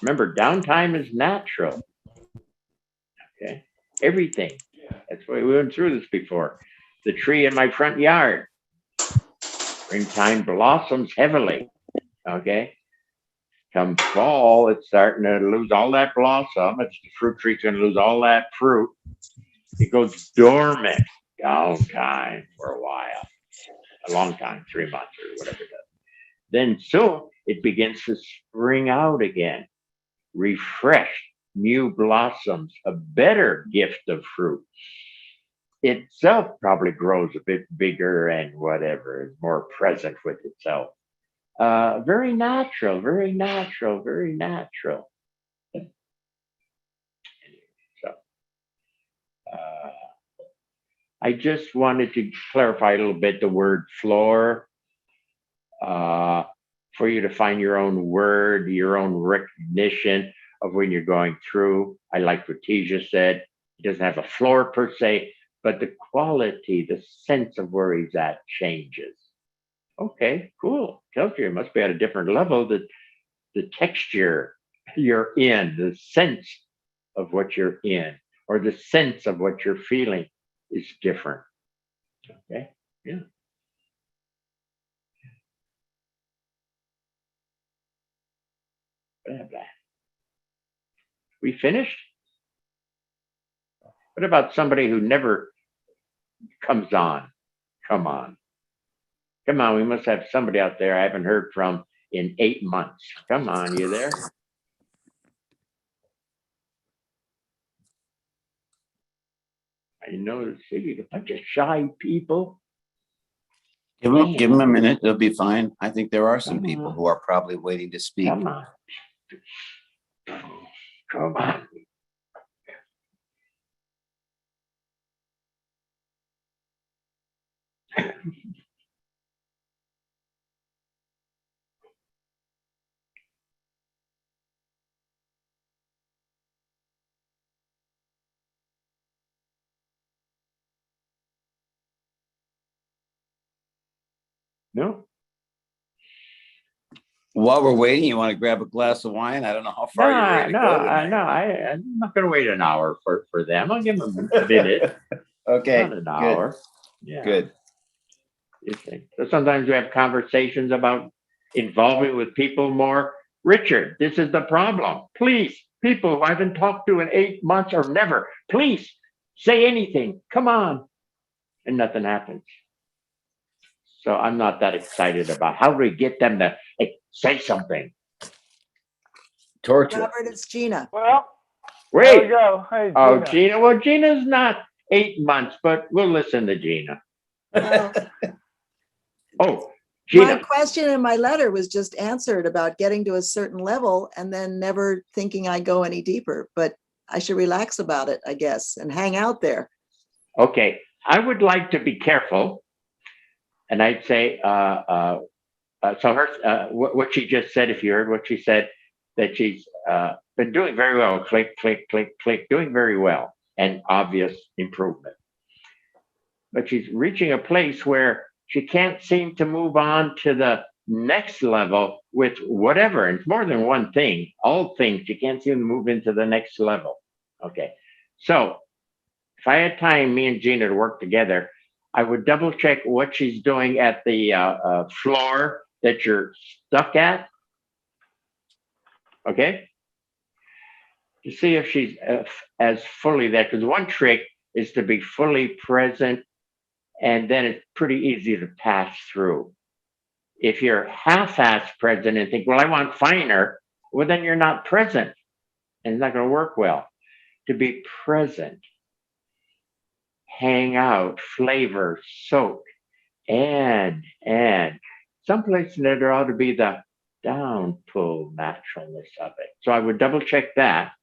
Remember, downtime is natural. Okay. Everything. That's why we went through this before. The tree in my front yard. Springtime blossoms heavily. Okay. Come fall, it's starting to lose all that blossom. It's the fruit tree's going to lose all that fruit. It goes dormant, downtime for a while, a long time, 3 months or whatever it does. Then soon it begins to spring out again, refreshed, new blossoms, a better gift of fruit. Itself probably grows a bit bigger and whatever, is more present with itself. Very natural, very natural, very natural. So, I just wanted to clarify a little bit the word floor, for you to find your own word, your own recognition of when you're going through. I like what Teja said. He doesn't have a floor per se, but the quality, the sense of where he's at changes. Okay, cool. Tells you it must be at a different level. The texture you're in, the sense of what you're in, or the sense of what you're feeling is different. Okay, yeah. Blah, blah. We finished? What about somebody who never comes on? Come on. Come on, we must have somebody out there I haven't heard from in 8 months. Come on, you there? I know the city, a bunch of shy people. Give them a minute. They'll be fine. I think there are some Come people on. who are probably waiting to speak. Come on. Come on. No? While we're waiting, you want to grab a glass of wine? I don't know how far you're ready to go tonight. I'm not going to wait an hour for them. I'll give them a minute. Okay, Not an hour. good. Yeah. Good. You think. So sometimes we have conversations about involving with people more. Richard, this is the problem. Please, people who I haven't talked to in 8 months or never, please say anything. Come on. And nothing happens. So I'm not that excited about how do we get them to say something. Torture. Robert, it's Gina. Well, there Wait. we go. Hey, Oh, Gina. Gina. Well, Gina's not 8 months, but we'll listen to Gina. Well, Oh, my Gina. question in my letter was just answered about getting to a certain level and then never thinking I go any deeper. But I should relax about it, I guess, and hang out there. Okay. I would like to be careful. And I'd say, so what she just said, if you heard what she said, that she's been doing very well, click, click, click, click, doing very well and obvious improvement. But she's reaching a place where she can't seem to move on to the next level with whatever. And it's more than one thing, all things, she can't seem to move into the next level. Okay. So if I had time, me and Gina to work together, I would double check what she's doing at the floor that you're stuck at. Okay. To see if she's as fully there. Because one trick is to be fully present, and then it's pretty easy to pass through. If you're half-ass present and think, well, I want finer, well, then you're not present, and it's not going to work well. To be present, hang out, flavor, soak, and someplace there ought to be the down pull naturalness of it. So I would double check that.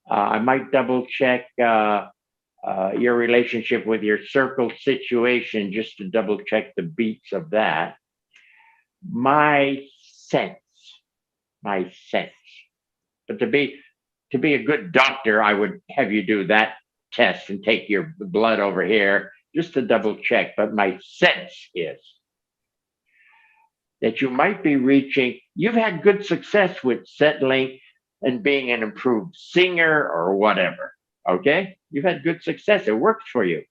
I might double check your relationship with your circle situation just to double check the beats of that. My sense, but to be a good doctor, I would have you do that test and take your blood over here just to double check. But my sense is that you might be reaching, you've had good success with settling and being an improved singer or whatever. Okay. You've had good success. It works for you.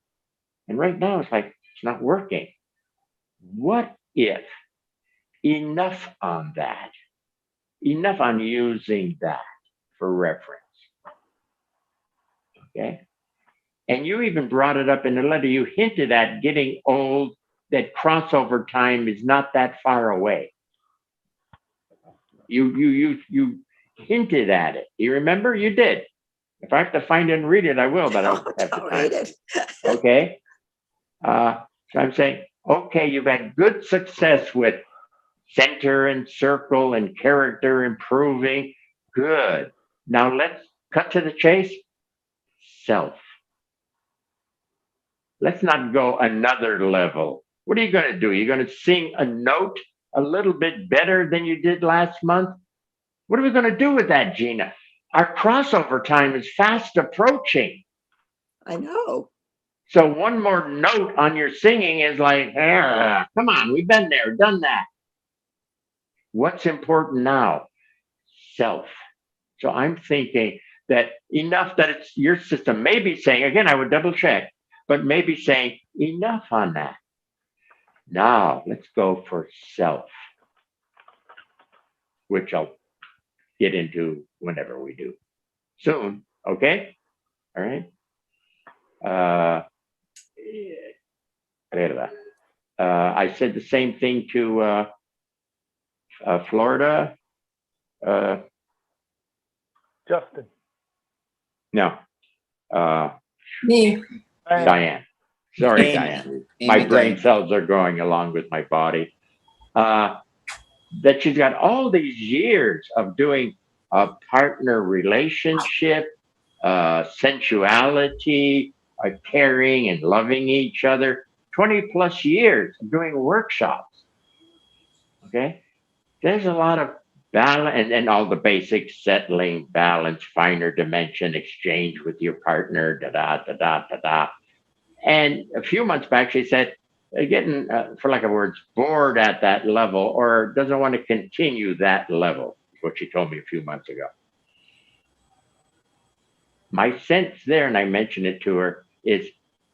And right now it's like, it's not working. What if enough on that, enough on using that for reference? Okay. And you even brought it up in the letter. You hinted at getting old, that crossover time is not that far away. You hinted at it. You remember? You did. If I have to find it and read it, I will, but I don't have the Don't time. read it. Okay. So I'm saying, okay, you've had good success with center and circle and character improving. Good. Now let's cut to the chase. Self. Let's not go another level. What are you going to do? You're going to sing a note a little bit better than you did last month? What are we going to do with that, Gina? Our crossover time is fast approaching. I know. So one more note on your singing is like, come on, we've been there, done that. What's important now? Self. So I'm thinking that enough that it's your system may be saying, again, I would double check, but maybe saying enough on that. Now let's go for self, which I'll get into whenever we do. Soon, okay? All right. I said the same thing to Florida. Justin. No. Me. Diane. Sorry, Amy. Diane. Amy My brain Diane. cells are going along with my body. That she's got all these years of doing a partner relationship, sensuality, caring and loving each other, 20 plus years of doing workshops. Okay. There's a lot of balance and all the basics, settling, balance, finer dimension, exchange with your partner, da. And a few months back, she said, getting, for lack of words, bored at that level or doesn't want to continue that level, what she told me a few months ago. My sense there, and I mentioned it to her, is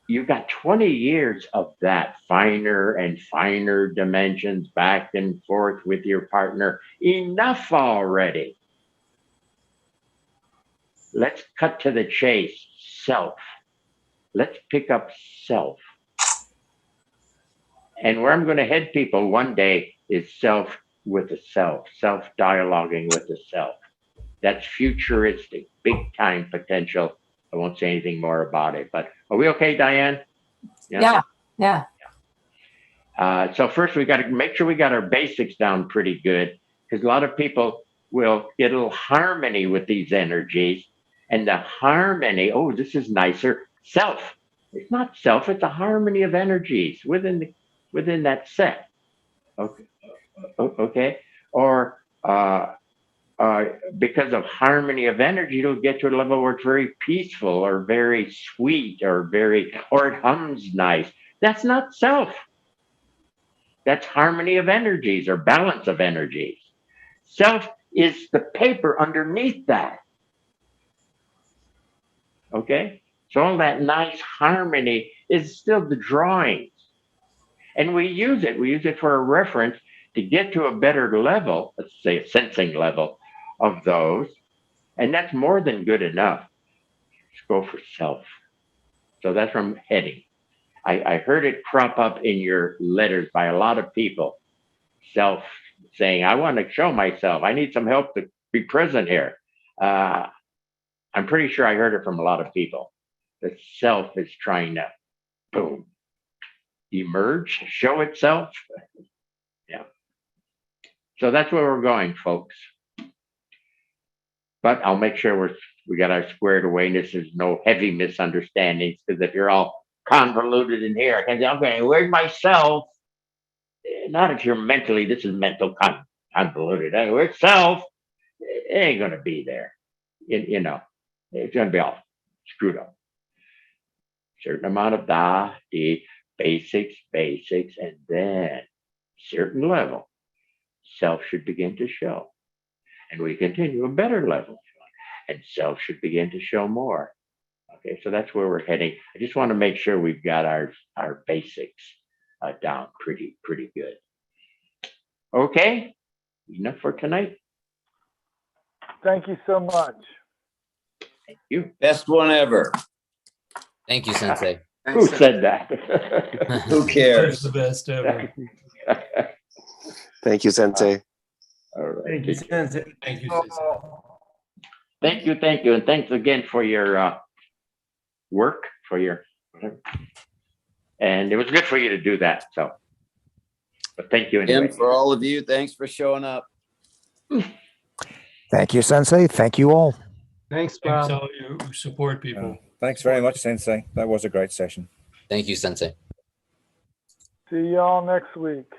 you got 20 years of that finer and finer dimensions back and forth with your partner. Enough already. Let's cut to the chase. Self. Let's pick up self. And where I'm going to head people one day is self with the self dialoguing with the self. That's futuristic, big time potential. I won't say anything more about it, but are we okay, Diane? Yeah. So first we got to make sure we got our basics down pretty good, because a lot of people will get a little harmony with these energies, and the harmony, oh, this is nicer. Self. It's not self, it's a harmony of energies within that set. Okay. Or because of harmony of energy, it'll get to a level where it's very peaceful or very sweet or it hums nice. That's not self. That's harmony of energies or balance of energies. Self is the paper underneath that. Okay? So all that nice harmony is still the drawings. And we use it for a reference to get to a better level, let's say a sensing level of those. And that's more than good enough. Let's go for self. So that's where I'm heading. I heard it crop up in your letters by a lot of people. Self saying, I want to show myself. I need some help to be present here. I'm pretty sure I heard it from a lot of people. The self is trying to, boom, emerge, show itself. Yeah. So that's where we're going, folks. But I'll make sure we got our squared away. This is no heavy misunderstandings, because if you're all convoluted in here, I can say, okay, where's myself? Not if you're mentally, this is mental convoluted. Where's self? It ain't gonna be there. You know, it's gonna be all screwed up. Certain amount of da, di, basics, and then certain level, self should begin to show. And we continue a better level, and self should begin to show more. Okay, so that's where we're heading. I just want to make sure we've got our basics down pretty good. Okay, enough for tonight. Thank you so much. Thank you. Best one ever. Thank you, Sensei. Who said that? Who cares? The best ever. Thank you, Sensei. All right. Thank you, Sensei. Thank you, Sensei. Thank you, and thanks again for your work, for your, and it was good for you to do that. So, but thank you anyway. And for all of you, thanks for showing up. Thank you, Sensei. Thank you all. Thanks, Bob. Thanks all you who support people. Thanks very much, Sensei. That was a great session. Thank you, Sensei. See y'all next week.